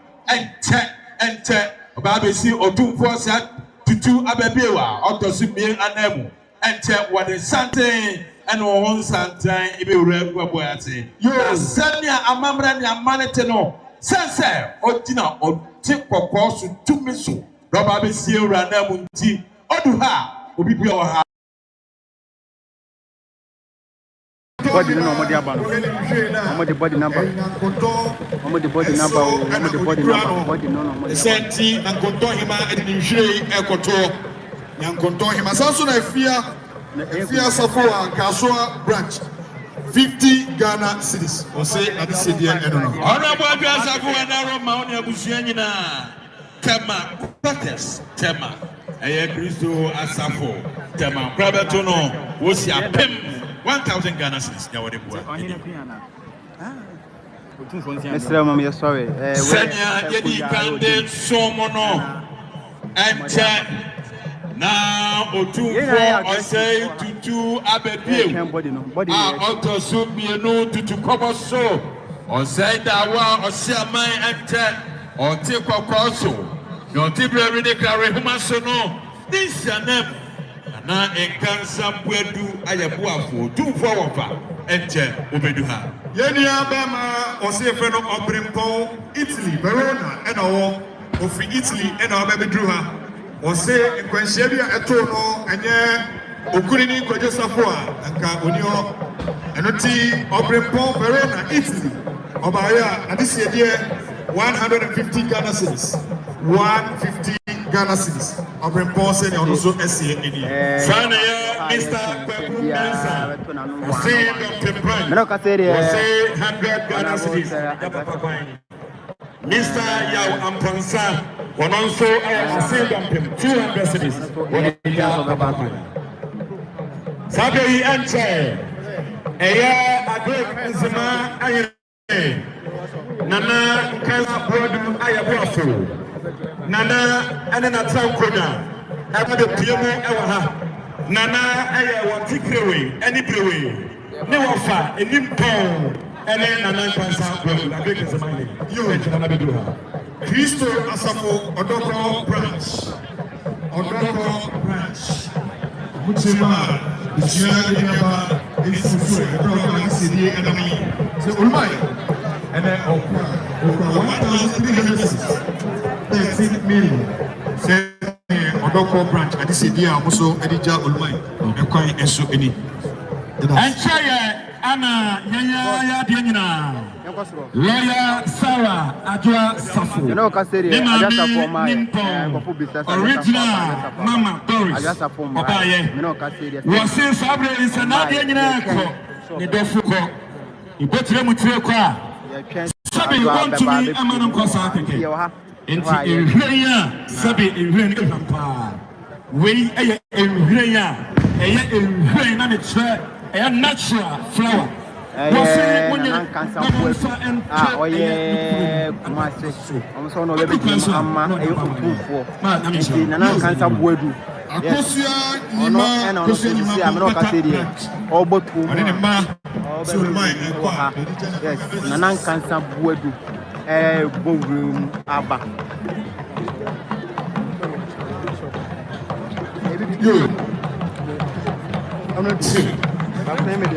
[SPEAKER 5] Enche obabesi otumfo sa tutu abebewa. Otosu mien anemu. Enche wade sante eno won santan ibe ura gwaboate. Yo sania amamra ni amanete no. Sense otina ote kokoso tumiso. Roba besie ura nemu nti. Odu ha obi bia wa ha.
[SPEAKER 8] Body no mo di aba no. Mo di body number. Mo di body number. Mo di body number. Body no no mo di.
[SPEAKER 6] Senti na konto hima edin hwire ekoto. Na konto hima sanso na efia Safoa Kasua branch 50 Ghana cedis. O say na this cedi eno no.
[SPEAKER 5] Honorable Adwoa Safoa na Roma oni abusua nyina. Tema Pates Tema Eye Kristo Asafo Tema Krabeto no wo si apem 1000 Ghana cedis ya wode bua.
[SPEAKER 8] Mr. Mama, sorry.
[SPEAKER 5] Senya yedi kande somo no enche na otumfo osei tutu abebie otosu mienu tutu koboso osei dawa osiaman enche onti kokoso no tibre de kare humaso no ninsanem na enkansa buedu ayabuafo otumfo wofa enche obedu ha
[SPEAKER 6] Yenia bema osiefe no obrempo Italy Verona eno ofi Italy eno abebedru ha ose nkwanhia bia eto no enye okuri ni koje Safoa nka onio enoti obrempo Verona Italy obaya adise die 150 Ghana cedis 150 Ghana cedis obrempo se ne ono so esie eni
[SPEAKER 5] sana ya Mr. Pepumensa ose Dr. Prime
[SPEAKER 8] Meno kaseri
[SPEAKER 5] ose 100 Ghana cedis Mr. Yao Ampansa Wanonso ase Dr. 200 cedis Sabe yi enche eya agrek enzima aye Nana kansa brodu ayabuafo Nana ene na trankonya ebe de piemu ewa ha Nana eye wonti krewe eni brewe ne wofa enim pon ene nana kansa brodu agrek enzima aye yo enche na bedu ha
[SPEAKER 6] Kristo Asafo Odoko branch Mutima Bishia Yaba Isusu Odoko Cedi enami se ulmai ene okwa 13 million se Odoko branch adi cedi a muso edija ulmai ekwan eso eni
[SPEAKER 10] enche ana ya de nyina lawyer Sarah Adwoa Safo
[SPEAKER 8] no kaseri Safo ma ko bisa
[SPEAKER 10] original mama Doris obaye
[SPEAKER 8] no kaseri
[SPEAKER 10] wo se sabre insana de nyina ko ni dofu ko ibotire mutire ko a sabe want to me amana ko sa keke enti ehwenya sabe ehwenya ni pampa we eye ehwenya eye ehwenya na me tire eye natural flower
[SPEAKER 8] kansa bwedu oye kumase omso no bebe amma otumfo nana kansa bwedu
[SPEAKER 6] akosia
[SPEAKER 8] ono ena ono sisi ameno kaseri obotu yes nana kansa bwedu bowrum aba
[SPEAKER 6] yo
[SPEAKER 5] Enche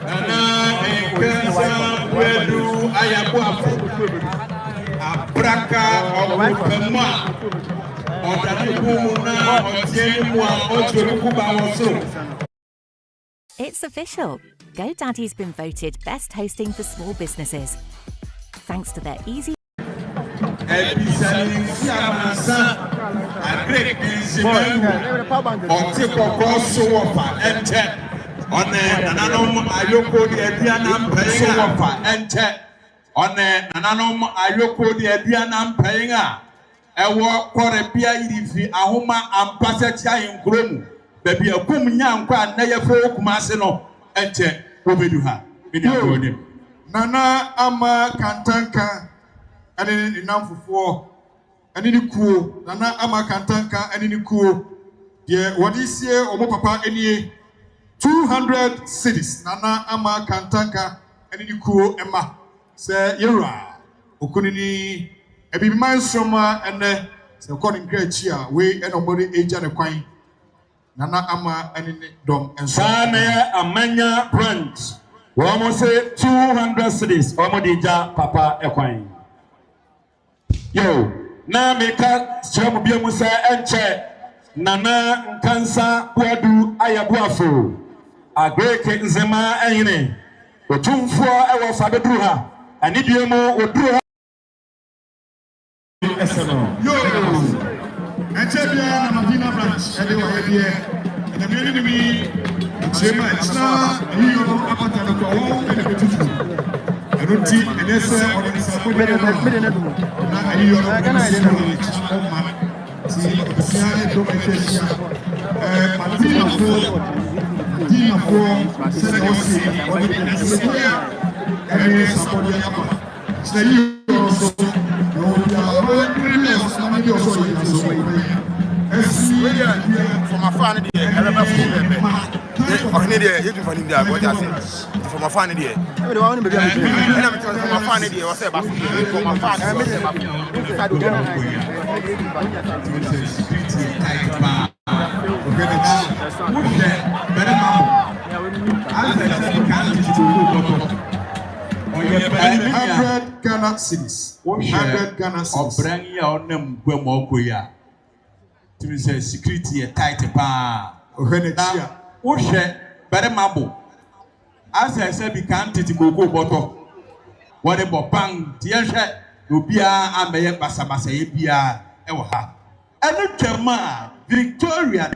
[SPEAKER 5] Nana enkansa buedu ayabuafo Abraka okupema Odadibuna otienimwa oturukuba woso.
[SPEAKER 12] It's official. GoDaddy's been voted best hosting for small businesses. Thanks to their easy
[SPEAKER 5] ewo korebia yirifi ahoma ampasa tia yinkromu baby akum nyankwa na yefo kumase no ente obedu ha me dia go dem
[SPEAKER 6] nana ama kantanka ene namfofo ene ni kuo nana ama kantanka ene ni kuo ye wodi sie omo papa enie 200 cities nana ama kantanka ene ni kuo ema se yera okunini ebi man soma ene se kɔni nkirɛkyi a we ene ombodi eja ne kwan nana ama ene ni dom enso
[SPEAKER 9] Sane amanya branch wɔn say 200 cities wɔn de gya papa ekwan yo na meka kyerɛ mo bia mu sɛ ɛnkyɛ nana nkansa boadu ayaboafo agreke nzema ɛyene otumfoɔ ɛwɔ fa beduru ha ani bia mu oduru ha
[SPEAKER 6] yo enche bia na Madina branch ede wa hebie ede bia ni mi chema chna hiyo apata na kwa wao ede betutu eruti enese organization na hiyo kana ile no chama si ofisiale do mekesia Madina for Senegosi ode betutu ede support ya hapa sina hiyo so
[SPEAKER 13] from a fan there, I remember from there, you from India, what I said, from a fan there. Everyone be from a fan there, what's about from a fan.
[SPEAKER 6] 100 Ghana cities. 100 Ghana cities.
[SPEAKER 5] Obrangi ya onem gwemo okoya. Timi say security tight pa.
[SPEAKER 6] Ohenetia.
[SPEAKER 5] Wo hwe bere mabo. Asa say bi kan titi gogo boto. Wo de bo bang tie hwe obi a ameye basabasa ye bia e wo ha. Eno twema Victoria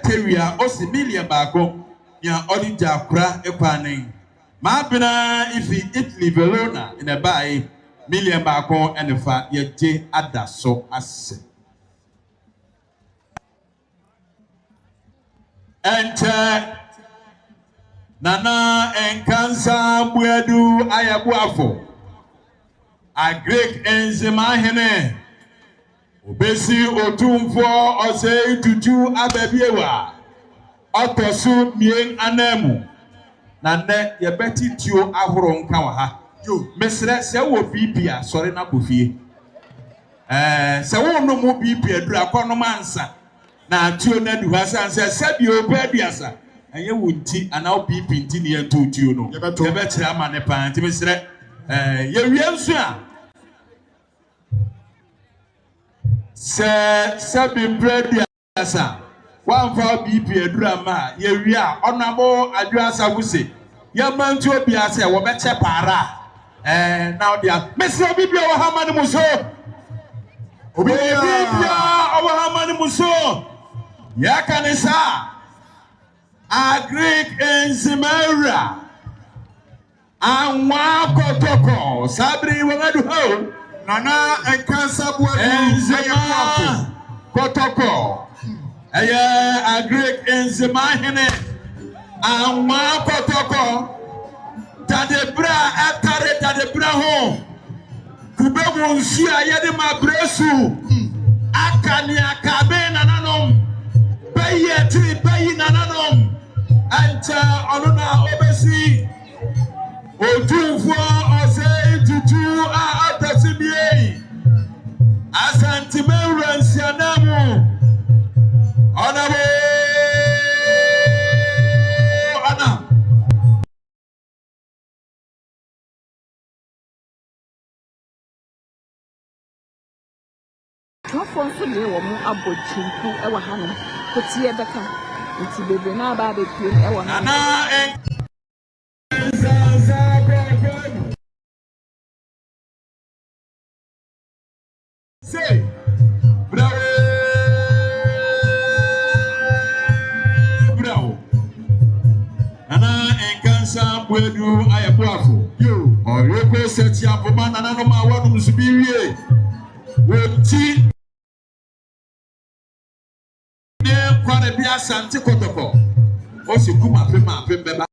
[SPEAKER 5] Terrier osi million baako. Ya odija kura ekwanen ma bina ifi Italy Verona in a buy million baako enefa ye adaso ase ente nana enkansa buadu ayabuafo a Greek enzema hene obesi otumfo ose tutu ababiewa Otosu mien anemu na ne ye beti tio ahoro nka wa ha yo mesre se wo BP a sori na kofie se wo no mo BP aduru akono mansa na tio na du ha san se bi oba aduasa enye wo nti ana wo BP nti ne ento tio no ye betre ama ne pan nti mesre ye wie nso a se bi aduasa one for BP edurama ye wi a onabo adwasa wuse ye mantu obi ase wo beche para now dia mesro obi bia wo hamane muso obi bia wo hamane muso ya kanisa a Greek enzimera anwa kotoko sabri wangadu ho
[SPEAKER 6] nana enkansa boadu
[SPEAKER 5] enzimera kotoko a Greek enzema hene anwa kotoko tadebra atare tadebra ho kubebu nsu ayede mabresu akani akabe nananom bayeti bayi nananom anta onuna obesi otumfo ose tutu a atasibie asantimewra nsianamu Honorable Anna.
[SPEAKER 14] Twafo nso ne wo mu abɔchimpu ɛwɔ hanom kotie bɛka nti bebe na aba be piem ɛwɔ hanom
[SPEAKER 5] say bravo nana enkansa buedu ayabuafo yo oreko seti aboma nana no ma wonu subiwie woti ne kware bi asante kotoko o si kuma pe beba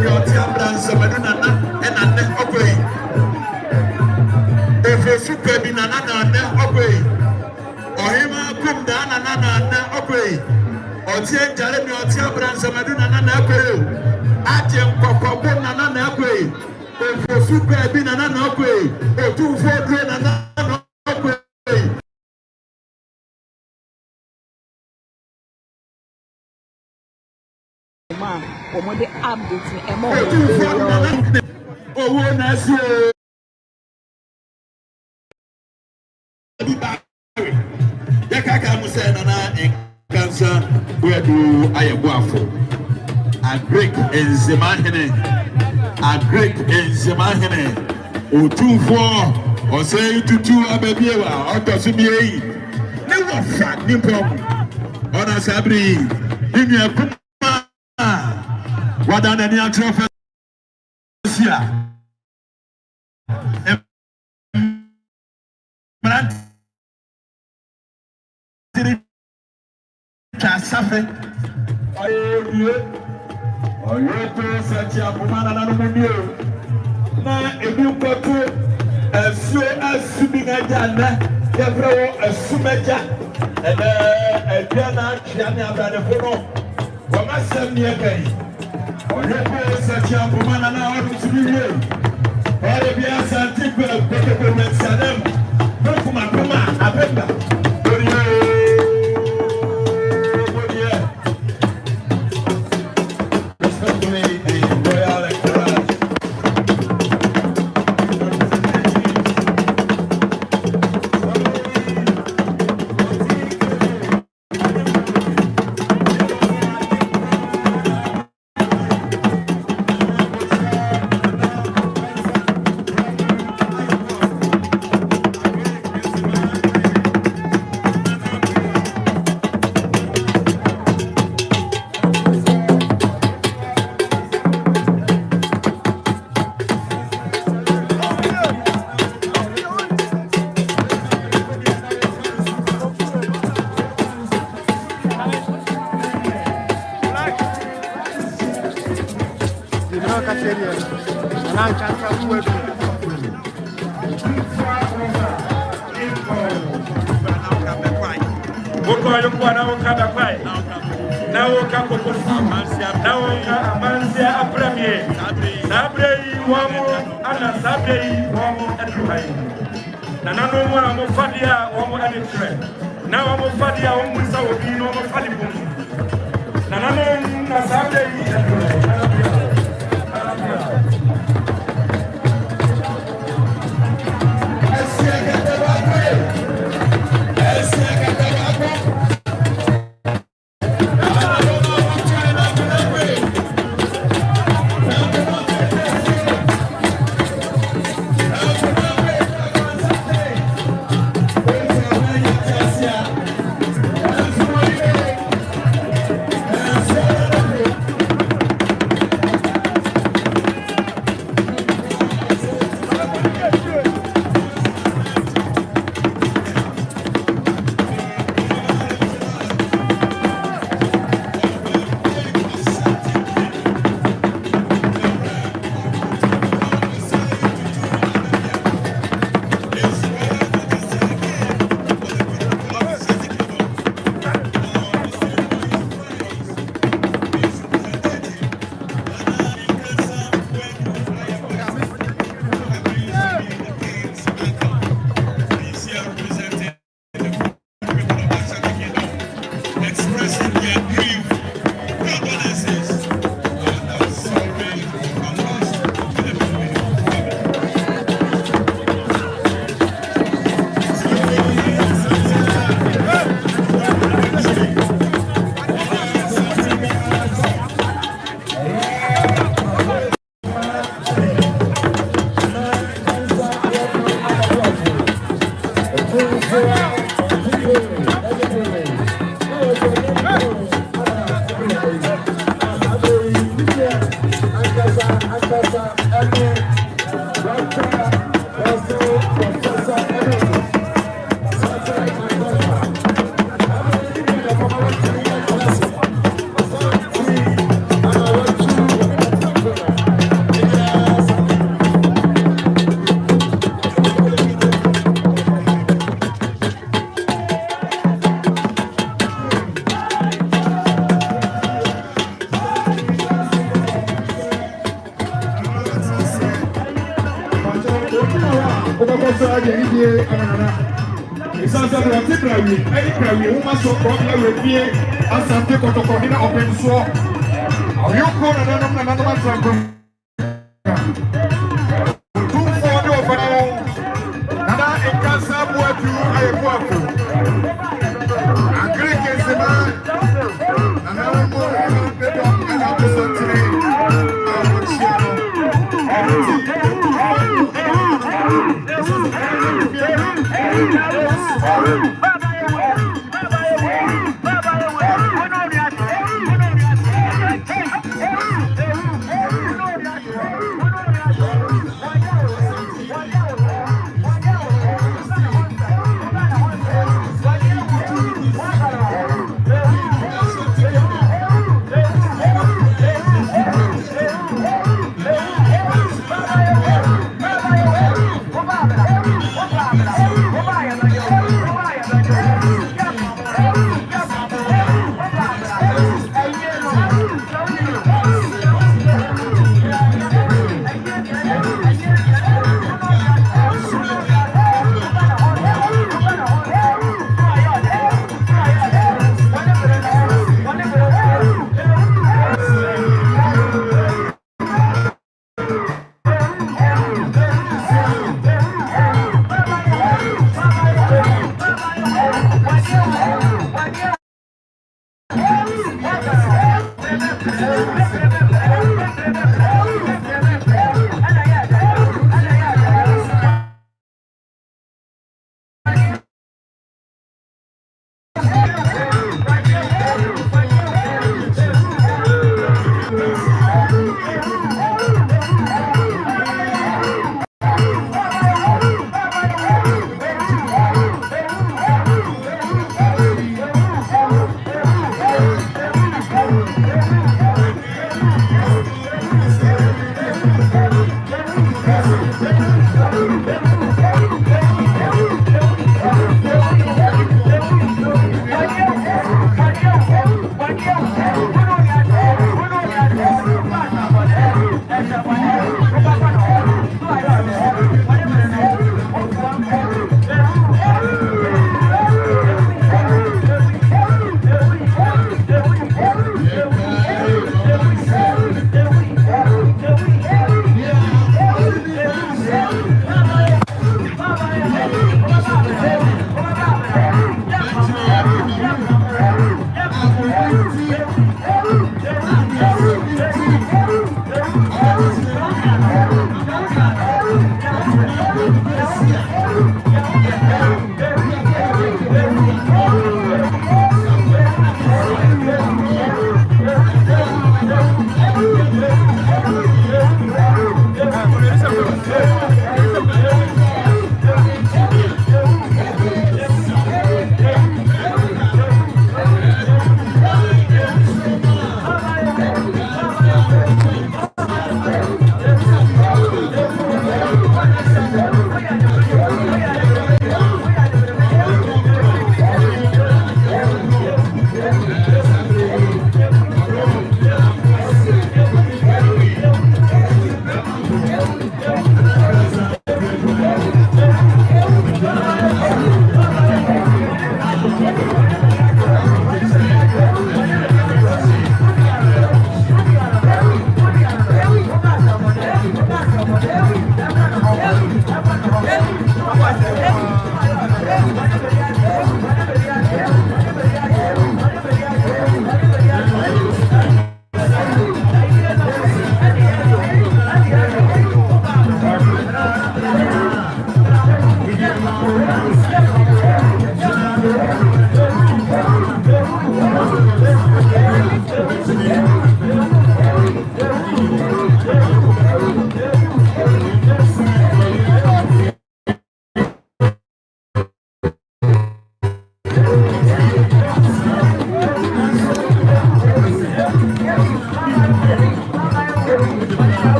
[SPEAKER 3] mi ọtí abransa mẹnu nana ẹna nẹ ọkọ yìí efe super bi nana nana ọkọ yìí ọhìnmá kum dá nana nana ọkọ yìí ọtí ẹnjàre mi ọtí abransa mẹnu nana ọkọ yìí àti nkọkọ bó nana ọkọ yìí efe super bi nana ọkọ yìí òtún fọdúró nana ọkọ yìí.
[SPEAKER 14] Ọmọdé update ẹmọ
[SPEAKER 3] owó náà sí o. Yẹ kaka mu sẹ nana nkansa wẹẹdu ayẹbu afọ agrek nzemahene otunfo ọsẹ tutu abẹbiewa ọtọsibie yi ne wọfa nipa ọna sabiri nínú ẹkún. Wada na ni atro fesia brand tiri chasafe oyo to sati apomana na no munio na ebi nkoto esu asubingaja na yevrewo asumeja ebe ebia na atwa ni abradefo no wama sem ni ekai Oyepo sati apomana na watu sibiye. Wale bia santi kwa peke mensadem. Nuku makuma apenda. Bodiye. Respectfully, the Royal Entourage.
[SPEAKER 6] so I get here anana. It's also the temporary. Any prayer we must so problem we here as a take to come in open so. Are you going to another man from? Two for the open. Nana in casa boy to I walk. And Greek is the man. Another boy they don't have to today.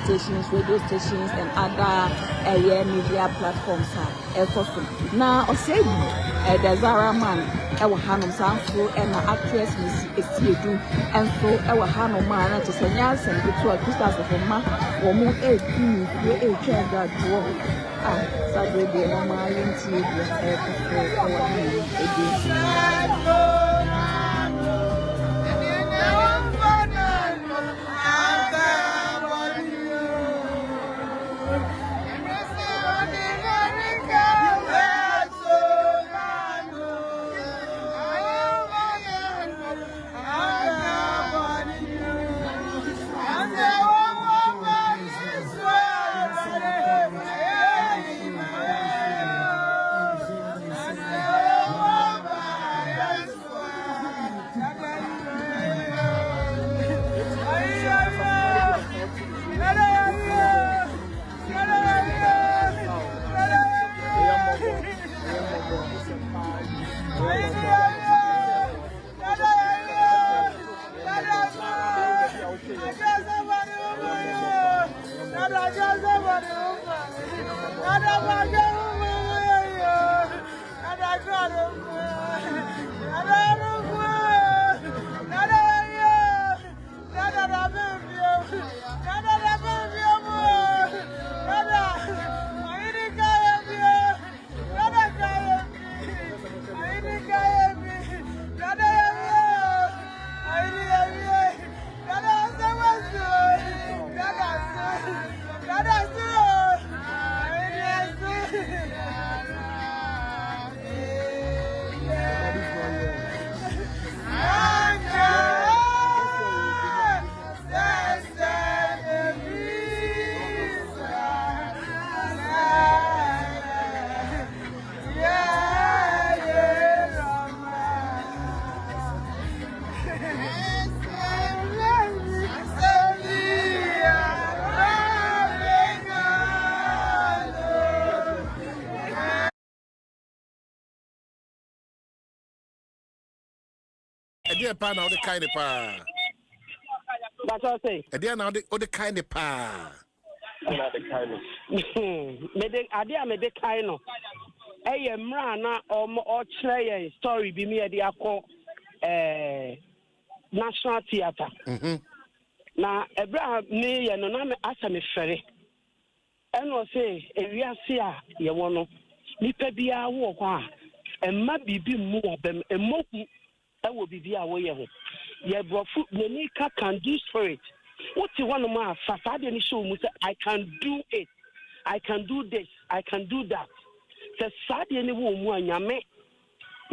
[SPEAKER 14] Stations, radio stations, and other media platforms now, or say, the Zara man, our Hanum Sanfo, and the actress Miss Estiedu, and so our Hanum man to say yes and go to a Christmas of a man or move a child that drove. Sadly, the Roman
[SPEAKER 15] Dear pa now the kind of pa.
[SPEAKER 16] That's what I say.
[SPEAKER 15] Dear now the kind of pa.
[SPEAKER 16] Not the kind of. Idea me the kind of. Hey, Mrana or Chay story be me at the National Theatre. Now, Abraham me and no name asa me ferry. And was say, if we are here, you want to be a walk on. And my baby more them a moku. That will be the way of it. Yeah, but Monica can do for it. What's one of my facade and show me? I can do it. I can do this. I can do that. The sad any woman, Yame.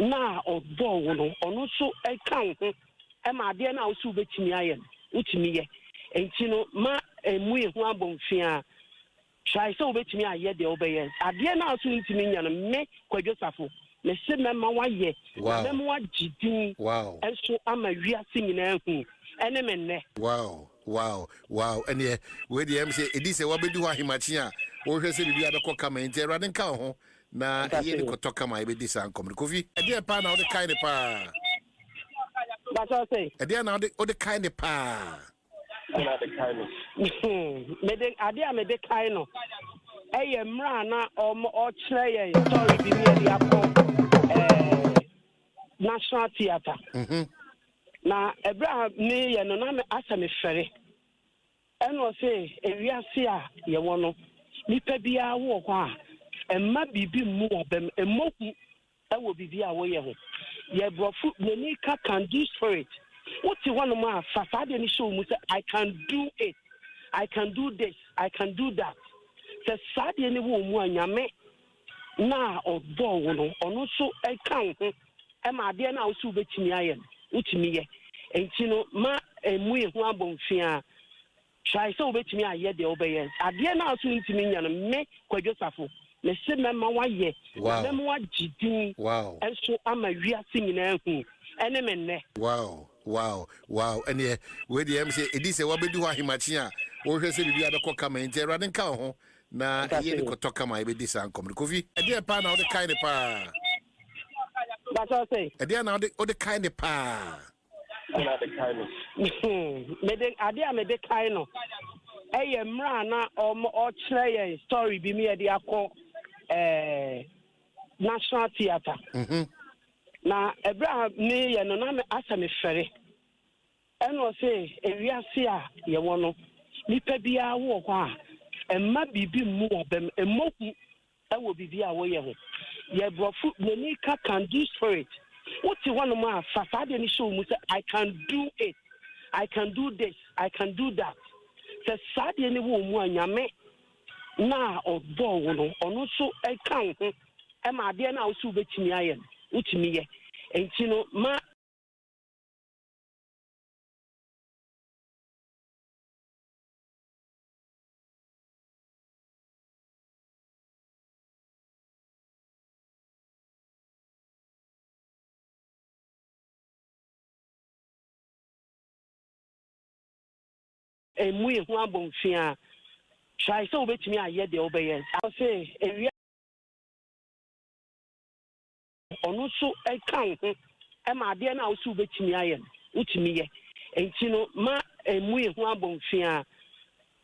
[SPEAKER 16] Now, or Bono, or not so I can't. Am I there now? So, which me I am, which me, and you know, ma and we one bon fear. Try so which me I yet the obeyers. I dare now to me and me, quite just me se mema wa ye mema wa jidin enso ama wia singin ehun ene me ne
[SPEAKER 15] wow and yeah we dey say edi say wa bedu ha himachi a wo hwe se bibia be ko kama nti erade nka ho na ye ni ko toka ma be di san kom kofi e dey pa na o de kind pa
[SPEAKER 16] That's what I say.
[SPEAKER 15] Ade na ode kind pa.
[SPEAKER 16] Na the kind. Me de ade me de kind no. Eye mra na o kire ye story bi me de akọ National Theatre. Na ebra ni ye no na me asa me fere. Eno say ewiase a ye wo no nipa bia wo kwa emma bibi mu obem emoku ewo bibi a wo ye ho. Ye brofu nani can do spirit. What you want to ma fasade ni show mu say I can do it. I can do this. I can do that. The sade ni wo mu anyame na odo wo no ono so e kan ho e ma de na wo so betimi aye utimi ye enti no ma emu e ho abonfia try so betimi aye de obeye ade na so ntimi nya no me kwadwosafo me se mema waye mema wagidin enso ama wiase nyina hu ene menne
[SPEAKER 15] wow ene we dey say edise wa bedu ahimachi a wo hwe se bibia be ko kama enti erade nka ho na ye ni koto kama e be disa nkom kofi ede pa na ode kind pa
[SPEAKER 16] that's what I say
[SPEAKER 15] ede na ode kind pa
[SPEAKER 16] na the kind me de ade me de kind no eye mra na o kire ye story bi me de akọ National Theatre na ebra ni ye no na me asa me fere eno say ewiase a ye wo no nipa bia wo kwa emma bibi mu obem emoku ewo bibi a wo ye ho ye brofu nani can do spirit. What you want to ma fasade ni show mu say I can do it. I can do this. I can do that. The sade ni wo mu anyame na odo wo no ono so e kan ho e ma de na wo so betimi aye utimi ye enti no ma emu e ho abonfia try so betimi aye de obeye I say ewia ono so e kan ho e ma de na wo so betimi aye utimi ye enti no ma emu e ho abonfia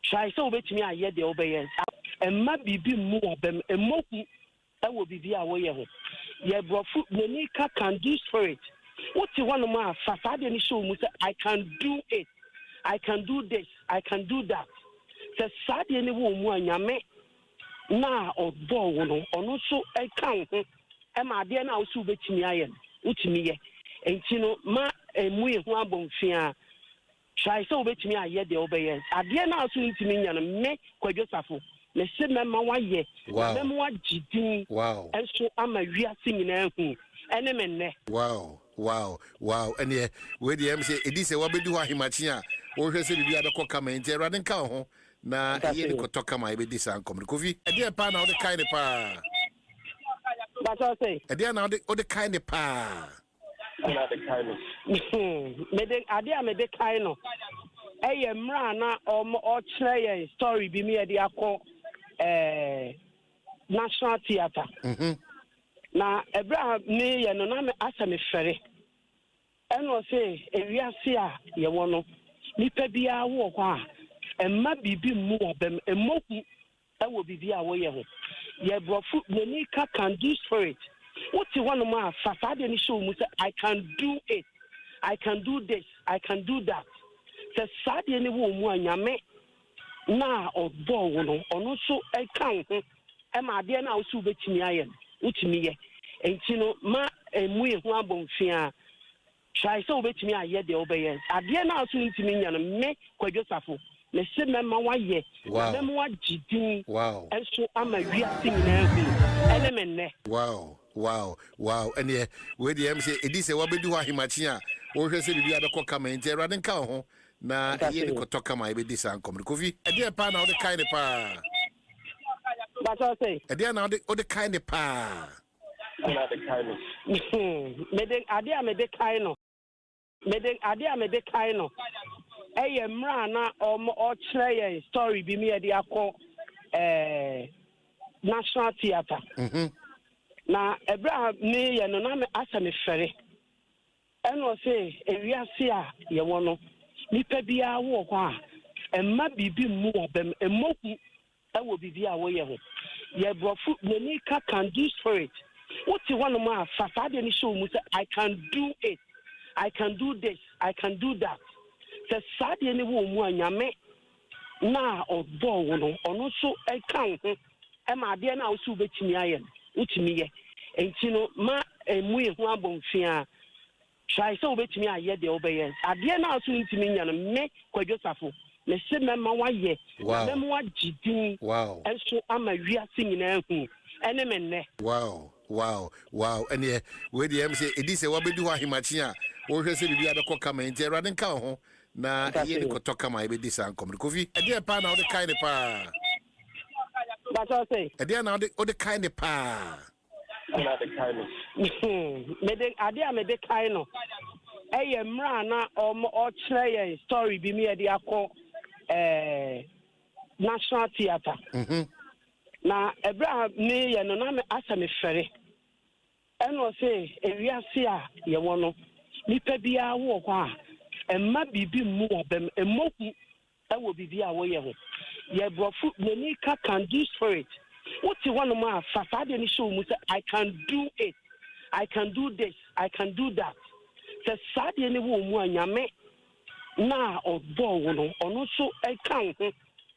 [SPEAKER 16] try so betimi aye de obeye emma bibi mu obem emoku ewo bibi a wo ye ho ye brofu nani can do spirit. What you want to ma fasade ni show mu say I can do it. I can do this. I can do that. The sade ni wo mu anyame na odo wo no ono so e kan ho e ma de na wo so betimi aye utimi ye enti no ma emu e ho abonfia try so betimi aye de obeye ade na so ntimi nya no me kwadwosafo me se mema waye mema wagidin enso ama wiase nyina hu ene menne
[SPEAKER 15] wow ene we dey say edise wa bedu ahimachi a wo hwe se bibia be ko kama enti erade nka ho na ye ni koto kama e be disa nkom kofi ede pa na ode kind pa
[SPEAKER 16] that's what I say
[SPEAKER 15] ede na ode kind pa
[SPEAKER 16] na the kind me de ade me de kind no eye mra na o kire ye story bi me de akọ National Theatre na ebra ni ye no na me asa me fere eno say ewiase a ye wo no nipa bia wo kwa emma bibi mu obem emoku ewo bibi a wo ye ho ye brofu nani can do spirit. What you want to ma fasade ni show mu say I can do it. I can do this. I can do that. The sade ni wo mu anyame na odo wo no ono so e kan ho e ma de na wo so betimi aye utimi ye enti no ma emu e ho abonfia try so betimi aye de obeye ade na so ntimi nya no me kwadwosafo me se mema waye mema wagidin enso ama wiase nyina hu ene menne
[SPEAKER 15] wow ene we dey say edise wa bedu ahimachi a wo hwe se bibia be ko kama enti erade nka ho na ye ni koto kama e be disa nkom kofi ede pa na ode kind pa
[SPEAKER 16] that's what I say
[SPEAKER 15] ede na ode kind pa
[SPEAKER 16] na the kind me de ade me de kind no me de ade me de kind no eye mra na o kire ye story bi me de akọ National Theatre na ebra ni ye no na me asa me fere ɛna ɔse ewiase a yɛwɔ no nipa biara wɔ hɔ a ɛmma biribi mmu ɔbɛm ɛmmɔku ɛwɔ biribi a wɔyɛ ho yɛbrɔfo n'anika can do spirit wote hɔnom a fa saa deɛ no hyɛ wo mu sɛ I can do it, I can do this, I can do that sɛ saa deɛ no wɔ mu a nyame na ɔbɔ wo no ɔno nso ɛka wo ho ɛma adeɛ no a wo so wobɛtumi ayɛ no wotumi yɛ enti no ma ɛmu yɛ ho abɔ mfe a try sɛ wobɛtumi ayɛ deɛ wobɛyɛ adeɛ no a so ntumi nya no me Kwadwo Safo na sɛ mɛma wayɛ na mɛma wagye din ɛnso ama wiase nyinaa hu ɛne me nnɛ
[SPEAKER 15] wow ɛneɛ wei deɛ ɛm sɛ ɛdi sɛ wabɛdi hɔ ahemachi a wohwɛ sɛ biribi abɛkɔ kama nti awurade nka wo ho na ɛyɛ de kɔtɔ kama yɛbɛdi saa nkɔmmere Kofi ɛdeɛ paa na wode kae ne paa ɛdeɛ na wode kae ne paa
[SPEAKER 16] mede ade a mede kae no ɛyɛ mmerɛ na ɔkyerɛ yɛn story bi mi yɛde akɔ National Theatre na ɛberɛ a ne yɛ no na asɛ me fɛre ɛna ɔse ewiase a yɛwɔ no nipa biara wɔ hɔ a ɛmma biribi mmu ɔbɛm ɛmmɔku ɛwɔ biribi a wɔyɛ ho yɛbrɔfo n'anika can do spirit wote hɔnom a fa saa deɛ no hyɛ wo mu sɛ I can do it, I can do this, I can do that sɛ saa deɛ no wɔ mu a nyame na ɔbɔ wo no ɔno nso ɛka wo ho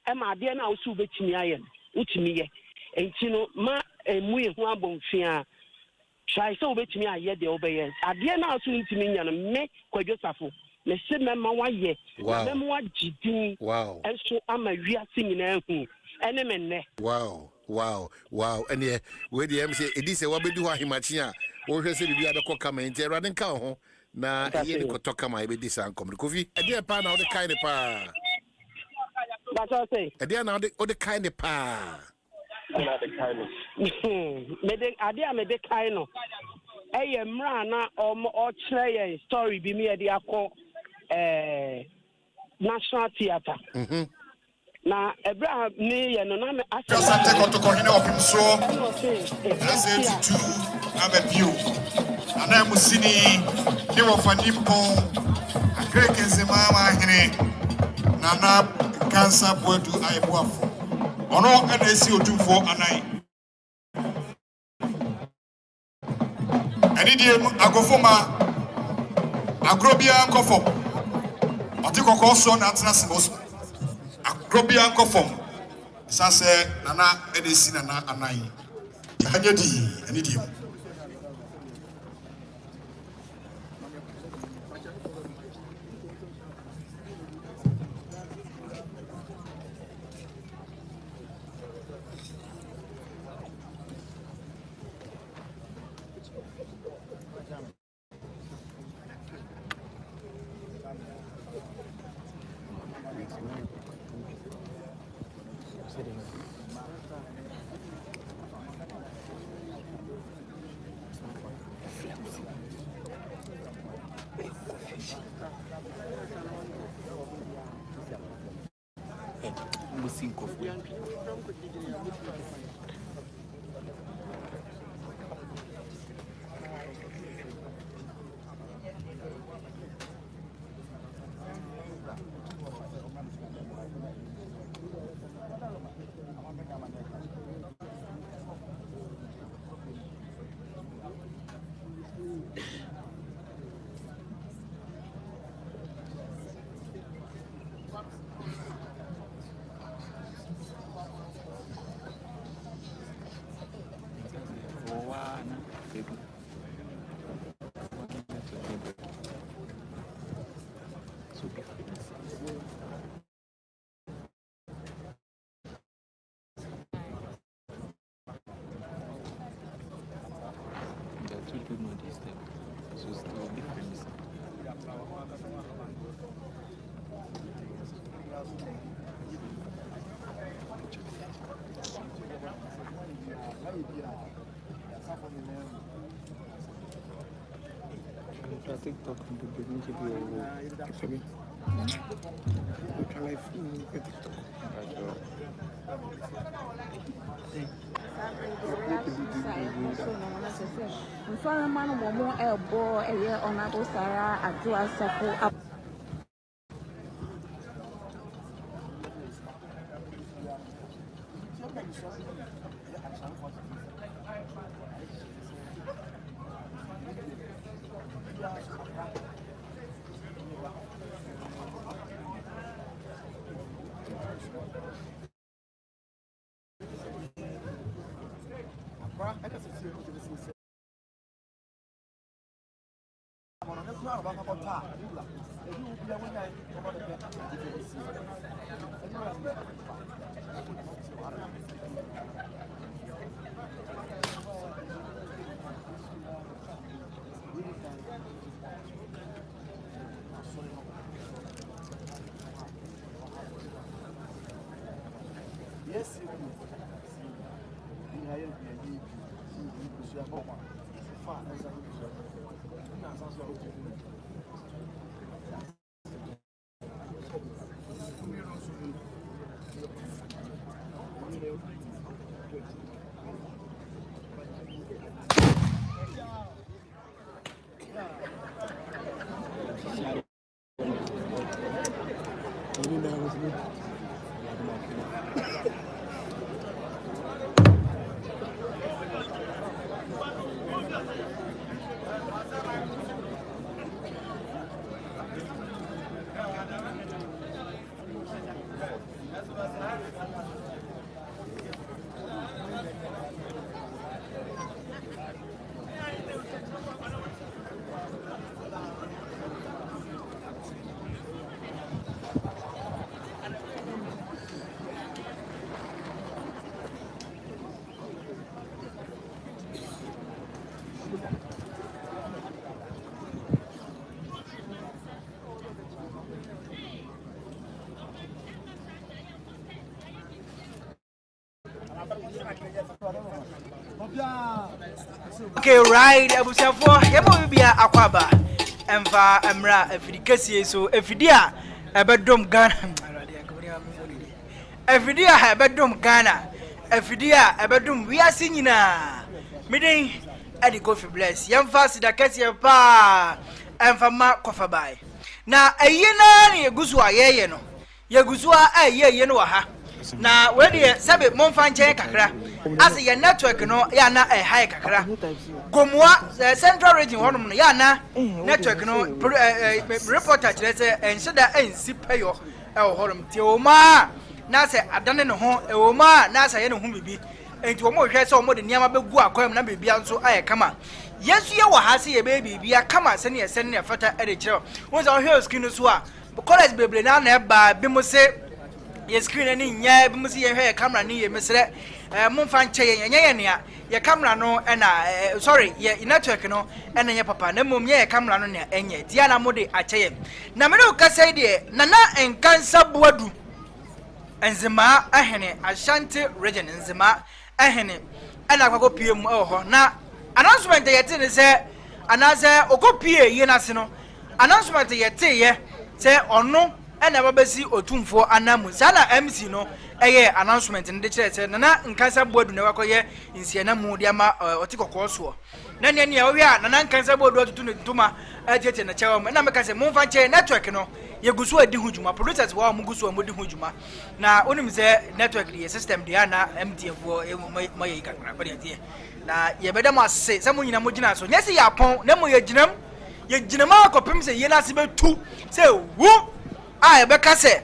[SPEAKER 16] ɛma adeɛ no a wo so wobɛtumi ayɛ no wotumi yɛ enti no ma ɛmu yɛ ho abɔ mfe a try sɛ wobɛtumi ayɛ deɛ wobɛyɛ adeɛ no a so ntumi nya no me Kwadwo Safo na sɛ mɛma wayɛ na mɛma wagye din ɛnso ama wiase nyinaa hu ɛne me nnɛ
[SPEAKER 15] ɛneɛ wei deɛ ɛm sɛ ɛdi sɛ wabɛdi hɔ ahemachi a wohwɛ sɛ biribi abɛkɔ kama nti awurade nka wo ho na ɛyɛ de kɔtɔ kama yɛbɛdi saa nkɔmmere Kofi ɛdeɛ paa na wode kae ne paa ɛdeɛ na wode kae ne paa
[SPEAKER 16] mede ade a mede kae no ɛyɛ mmerɛ na ɔkyerɛ yɛn story bi mi yɛde akɔ National Theatre na ɛberɛ a ne yɛ no na
[SPEAKER 6] asante kɔtɔkɔ hene ɔpem soɔ ɛsɛ tutu amabio ana musini ne wɔfa nimpɔn akreke nsɛma ma hene nana kansa boadu ayɛboafo ɔno ɛna ɛsi odumfoɔ anan ɛne deɛ agofo ma agorɔ biara nkɔ fam ɔte kɔkɔɔ soɔ na atena se hɔ so agorɔ biara nkɔ fam ɛsiane sɛ nana ɛna ɛsi nana anan ɛnyɛ dii ɛne deɛ mu
[SPEAKER 8] TikTok the need to be TikTok.
[SPEAKER 14] Mfano momo elbo eye Honorable Sarah Adwoa Safoa.
[SPEAKER 17] Yes,
[SPEAKER 2] Okay, right, Abusafo, yemo bia akwaba. Emfa emra efidikasi so efidia ebedom Ghana. Efidia ebedom Ghana. Efidia ebedom wiase nyina. Meden edi Kofi Bless. Yemfa sidakasi pa. Emfa ma kofa bai. Na eyina ne yegusu ayeye no. Yegusu ayeye no wa ha. Na we de sabe monfa nche kakra. As your network no ya na high kakra. Gomwa central region honum no ya na network no reporter kire se ensheda ensi payo e honum ti o ma na se adane ne ho e o ma na se ye ne ho bibi enti o mo hwe se o mo de niam begu akwam na bibia nso aye kama yesu ye wa ha se ye be bibia kama se ne se ne fata e de kire won za o hwe skin so a college beble na na ba bi mo se ye screen ni nya bi mo se ye hwe camera ni ye mesre monfa nche ye nea ye camera no na sorry ye network no na ye papa na mom ye camera no na enye dia na mode ache ye na me no kasa de na enkansa boadu enzema ahene Ashanti region enzema ahene na akwago piem ho na announcement ye te ne se anaze okopie ye na se no announcement ye te ye se ono na babasi otumfo anamu sana MC no eye announcement ndi kire se na nkansa boadu ne wakoye nsia na mu dia ma otikokko so na ne ne ohwe a na nkansa boadu otutu ne ntuma ajete na chewa na meka se monfa che network no yegusu adi hujuma producers wa mu gusu amudi hujuma na onim se network the system dia na MTF wo moye ikakra ko dia na ye beda mo ase se mo nyina mo gina so nyese ya pon na mo ye ginam akopem se ye na se betu se wu a be ka se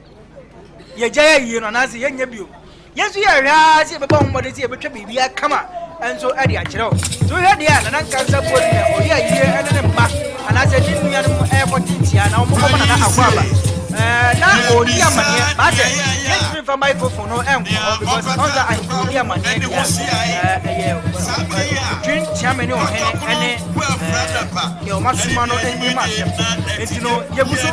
[SPEAKER 2] ye jaya yi no na se ye nya bio yesu ye hwa se be ba ho mode se ye betwa bibia kama enso ade a kire o so he dia na nkansa bo ne o ye yie ene ne mma ana se din nua no e ko tintia na o mo ko na akwaba na o dia mane ba se ye from microphone no enko because on that I dia mane twin chairman o hene ene ye o masuma no eni ma se entino ye buso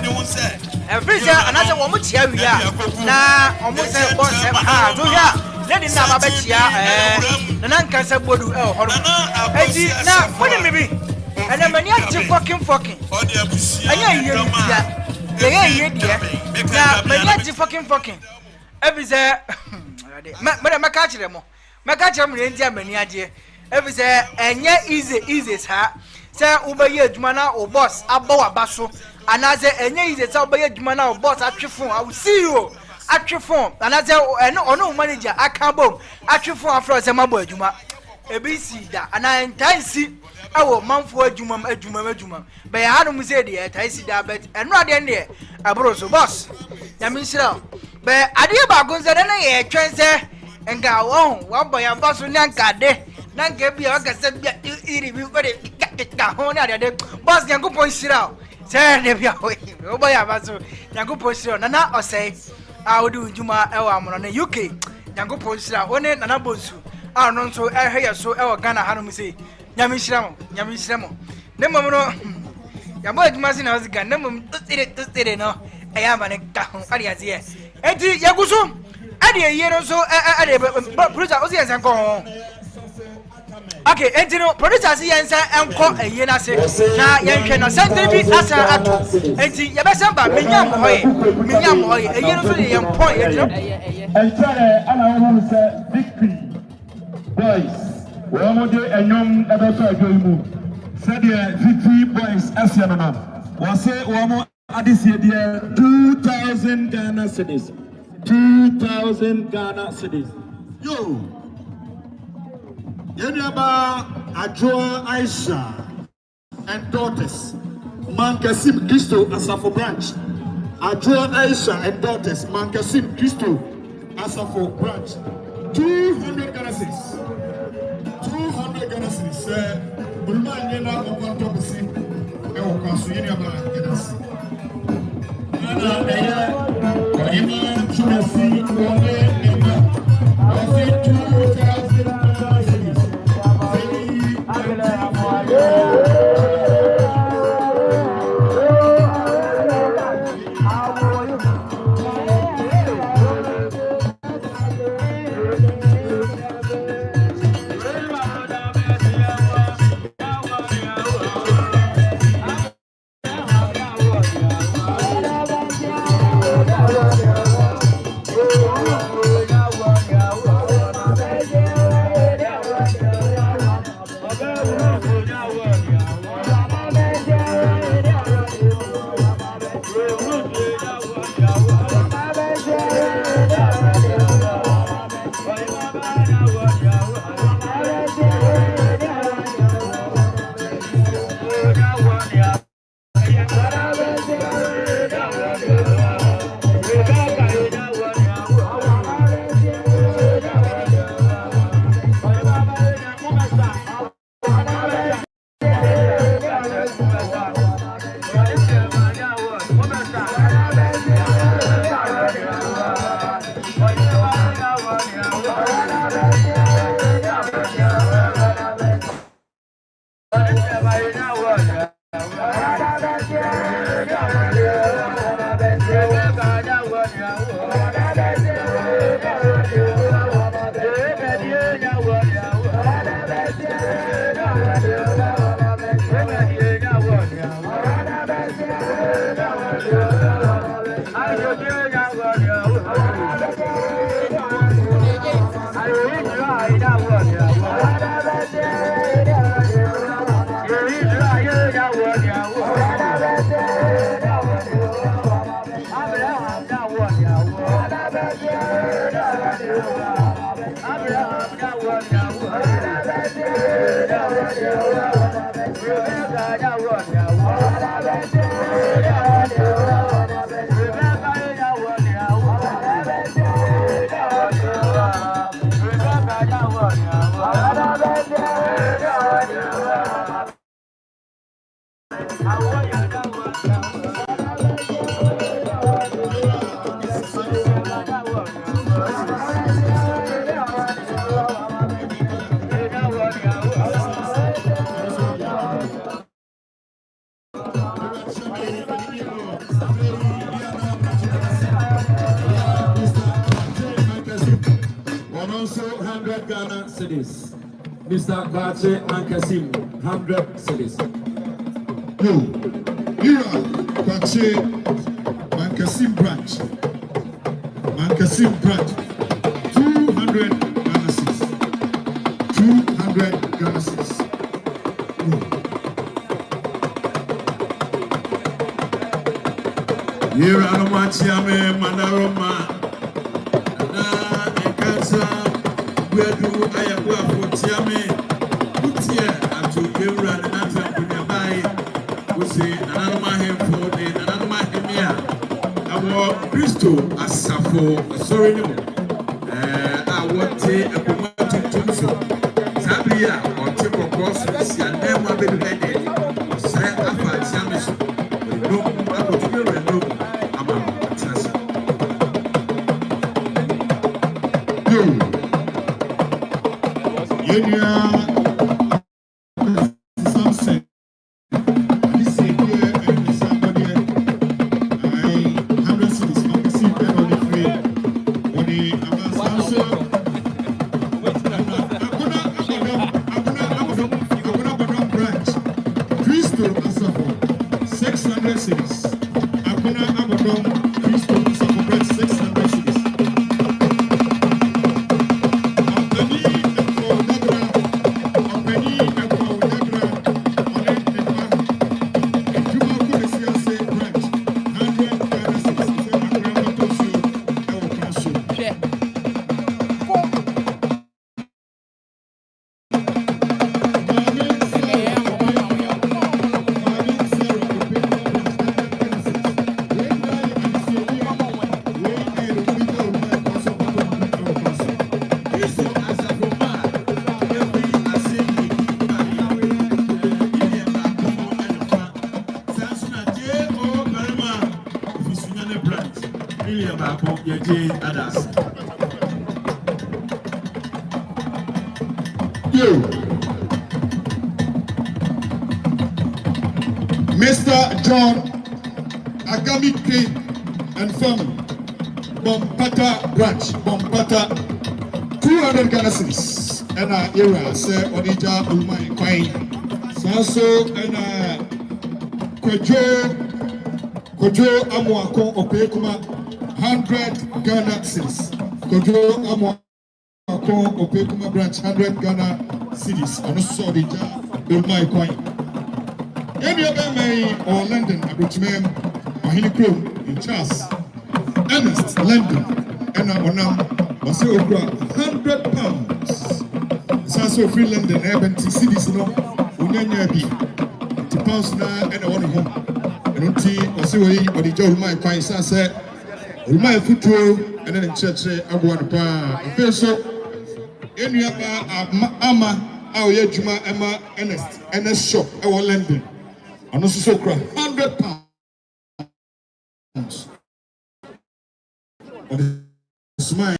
[SPEAKER 2] every day ana se wo mo chia wi a na o mo se bo se ha so ya lady na ba chia na nkansa bodu e ho enti na woni me bi And I'm many fucking. And yeah, many fucking. Every say, Madam Macachemo. Macacham India many idea. Every say, and yeah, easy, sir. Say, Uber Jumana or boss, Aboa Basso. And I say, and yeah, easy, Uber Jumana or boss at your phone. I will see you at your phone. And I say, no manager, I can't bomb at your phone for some boy Juma. ABC that, and I entire see our month for Juma. But I don't say the I see that, but and not in there. I brought so boss. Yamisra. But I did about Gonzana, a transfer and go on. One boy, a boss, and Nanka, Nanka be a cassette, you got it, boss, Yanko points it out. Say, no boy, I was Yanko points it out. Nana, or say, I will do Juma, on the UK. Yanko points it out, one and a bosu. I don't so I hear so our Ghana Hanum say, Yamishramo. Nemono, Yambo Masin has got no no. I am an Arias here. Eti Yaguso, Adia year or so, producer Osias and go home. Okay, Entino, producer Sians and call a year. Now, Yankan, send me as a Enti Yabasamba, Minyam Hoy, a year or so, young point.
[SPEAKER 10] And try to victory. Boys, we are doing a young ever move. Said the 50 boys as you know. Was say one more this year 2,000 Ghana cedis. 2,000 Ghana cedis.
[SPEAKER 6] Yo, Yenaba Adwoa Aisha and daughters. Mankasim Christo Asafo branch. Adwoa Aisha and daughters. Mankasim Christo Asafo branch. 200 Ghana cedis. 200 Ghana cedis. Bulmanyena okontobisi e okasu yenaba Ghana cedis. Ana eya oyema chumesi one ema. Osi 2,000 Ghana cedis.
[SPEAKER 10] Mr. Bache and Kasim, 100 cedis.
[SPEAKER 6] Ira Kwache Mankasim branch. Mankasim branch. 200 Ghana cedis. 200 Ghana cedis. Ira no machiame manaroma. Na ekasa gwedu ayakwa fotiame. Utie atu ewura na nata kunyabai. Usi nananoma hemfo de nananoma hemia. Awo Kristo asafo sorry no. Awote akoma tutum so. Sabia ote kokos si anema bedu hede. Sre afa tiame so. No akotume rendo ama tsasa. Yenya something. This year and somebody I 100 cities from the sea on the free. On the Abasanso. Akuna branch. Kristo Asafo 600 cities. Akuna Abodom Kristo Asafo branch 600 cities. Mr. John Agamike and family, Bompata branch, Bompata, 200 Ghana cedis. And era say Onija Ulmai Quine. Sanso and Kojo Amuako Opekuma, 100 Ghana cedis. Kojo Amuako Opekuma branch, 100 Ghana cedis. And also Onija Ulmai Quine. Any other may or London, Abuchmem, or Hinicrum in Charles, Ernest, London, and Onam was over 100 pounds. Sanso free London, Ebony cities, no, Unyabi, the pounds now and one home. And Unti or Siway or the Joe my fine sunset, my football, and then in church, I want to pay. So, any other Ama, our Yajuma, Emma, Ernest shop, our London. And also so 100 pounds. Smile.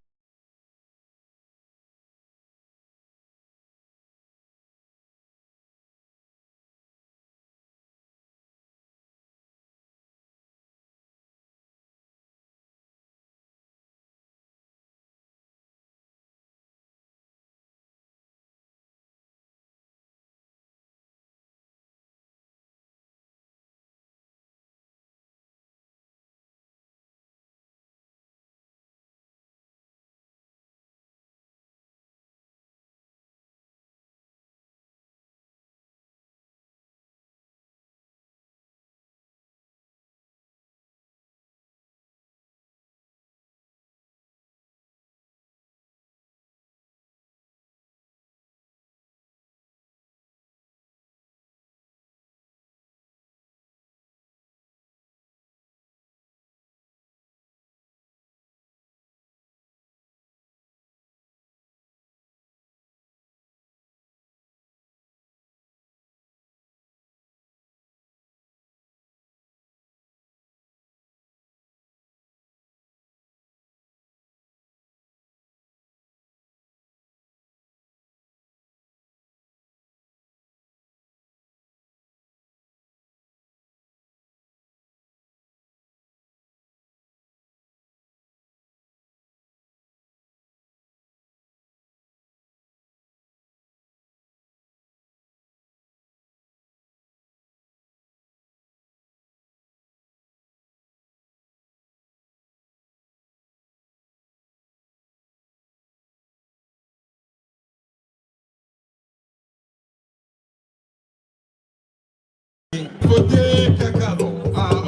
[SPEAKER 6] Akote kakalo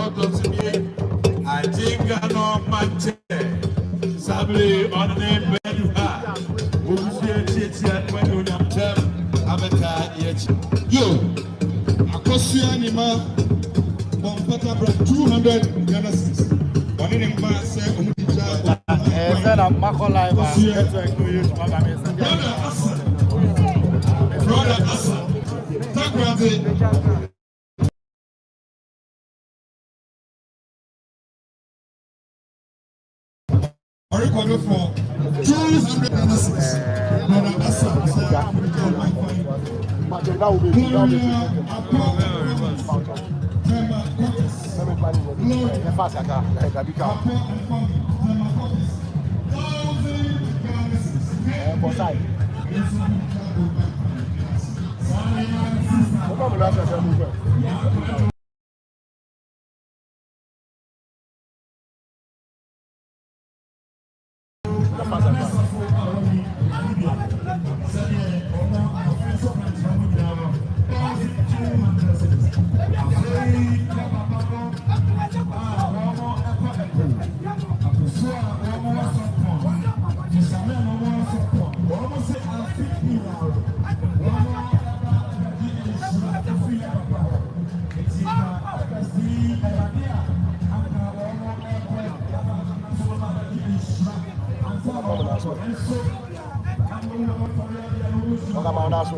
[SPEAKER 6] ototimi ajinga no manche sabli onne beduha usie chichi anwenu nyamtem abeka yechi yo akosi anima bompata bra 200 Ghana cedis oni ne mba se omudija
[SPEAKER 8] na mako live
[SPEAKER 6] brother asa takwate I record for 200 Ghana cedis. Brother Asa,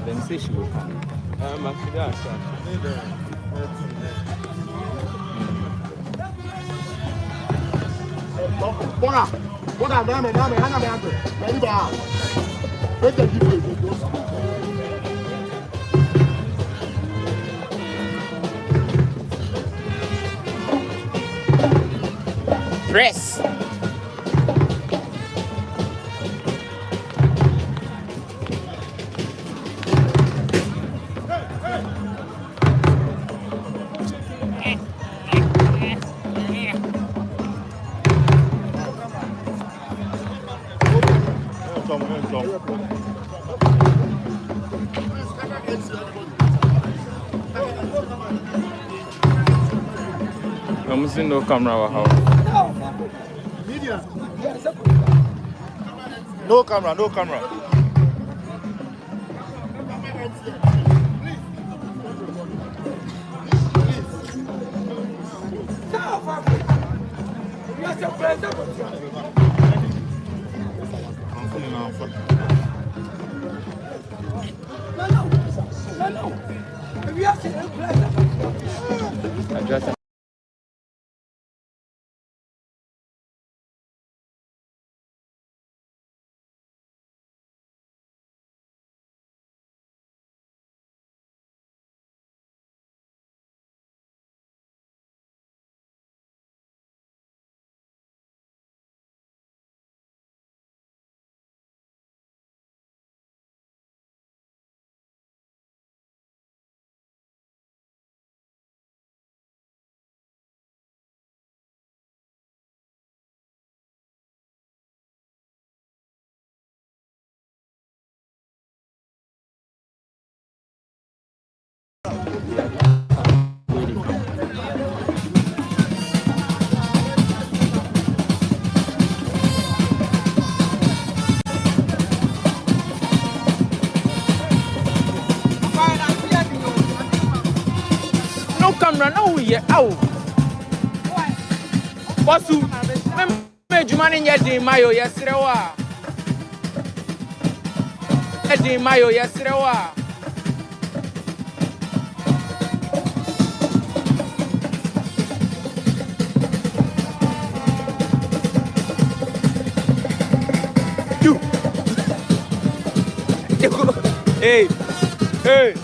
[SPEAKER 8] Then say she will come.
[SPEAKER 11] Press.
[SPEAKER 8] I'm seeing no camera. No camera, no camera.
[SPEAKER 11] No, yeah, oh. What's you? Made you money yet in Mayo yesterday. In Mayo yesterday. Hey, hey.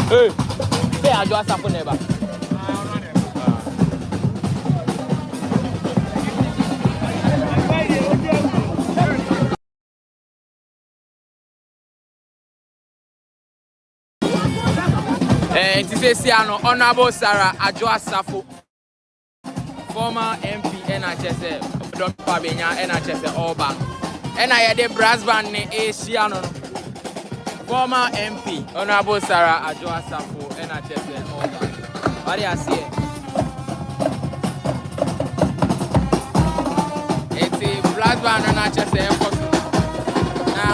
[SPEAKER 11] Hey, say Adwoa Safoa neighbor. It is a Honorable Sarah Adwoa Safoa, former MP NHS, Don't Pabina NHS Oba, and I had a brass band named Asiano. Former MP, Honorable Sarah Adwoa Safoa, NHS Oba. What do you say? It's a brass band NHS. Now,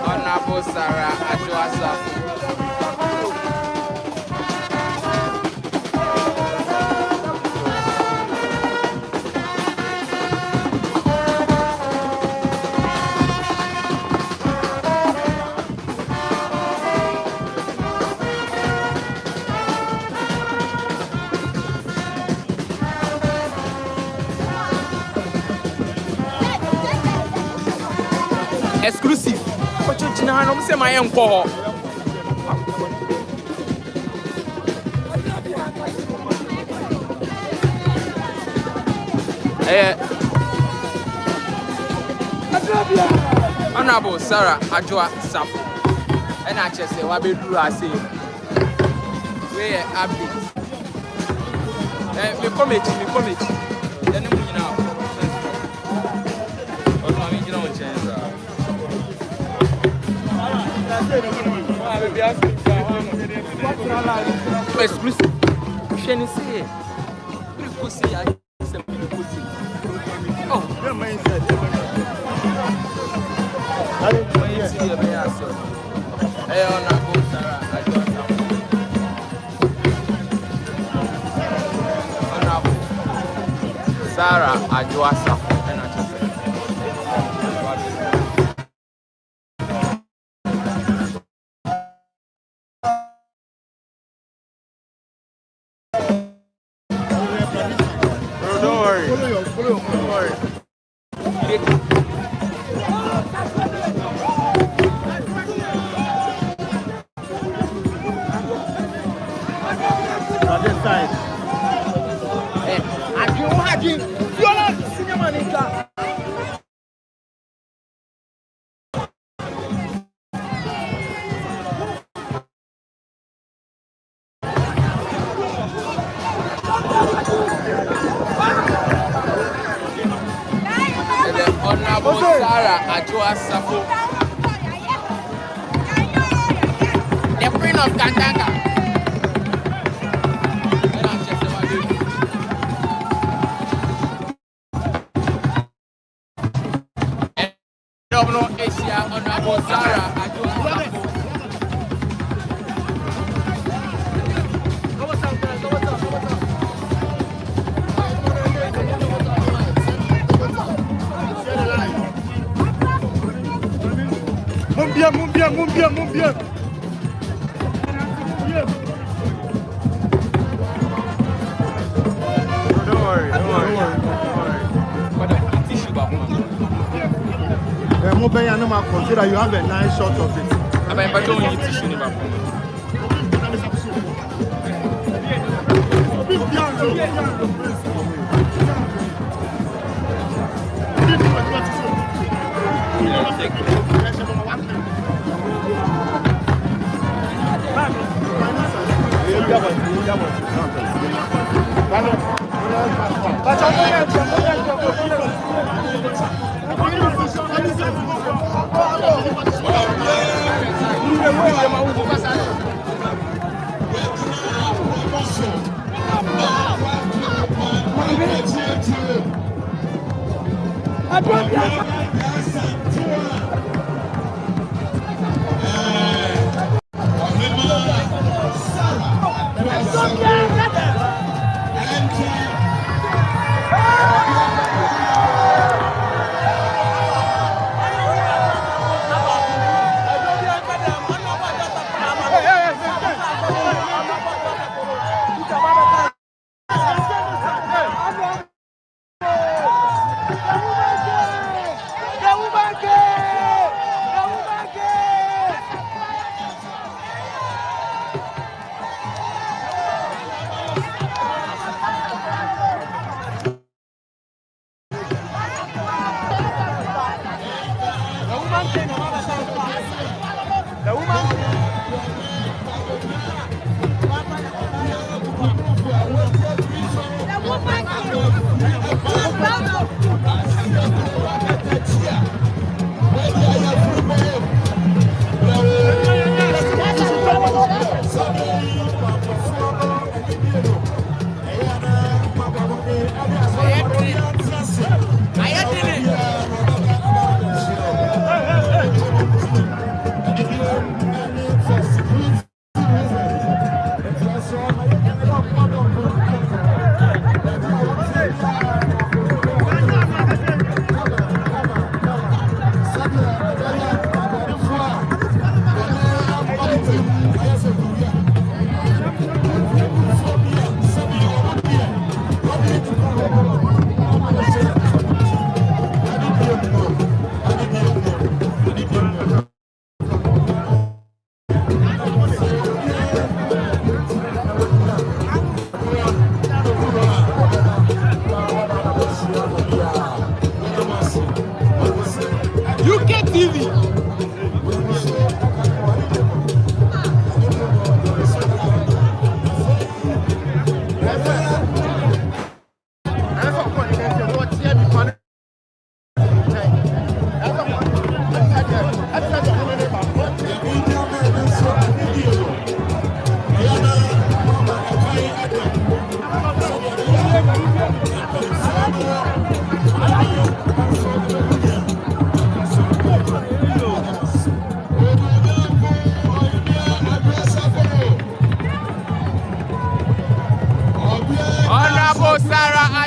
[SPEAKER 11] Honorable Sarah Adwoa Safoa. Exclusive. I'm saying my own call. Honorable Sarah Adwoa Safoa. And I just say, what be do I say? We are update. Me come. Then you know. Oh, I'm going to change. Exclusive. Je ne sais. Oh, Sarah Adwoa Safoa. Honorable Sarah Adwoa Safoa, the Queen of Katanga. Governor Asia, Honorable Sarah Adwoa Safoa.
[SPEAKER 6] Mon bien.
[SPEAKER 11] Don't worry.
[SPEAKER 6] Consider you have a nice shot of it.
[SPEAKER 11] I don't need tissue.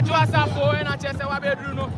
[SPEAKER 11] Adwoa Safoa na chese wa bedru no.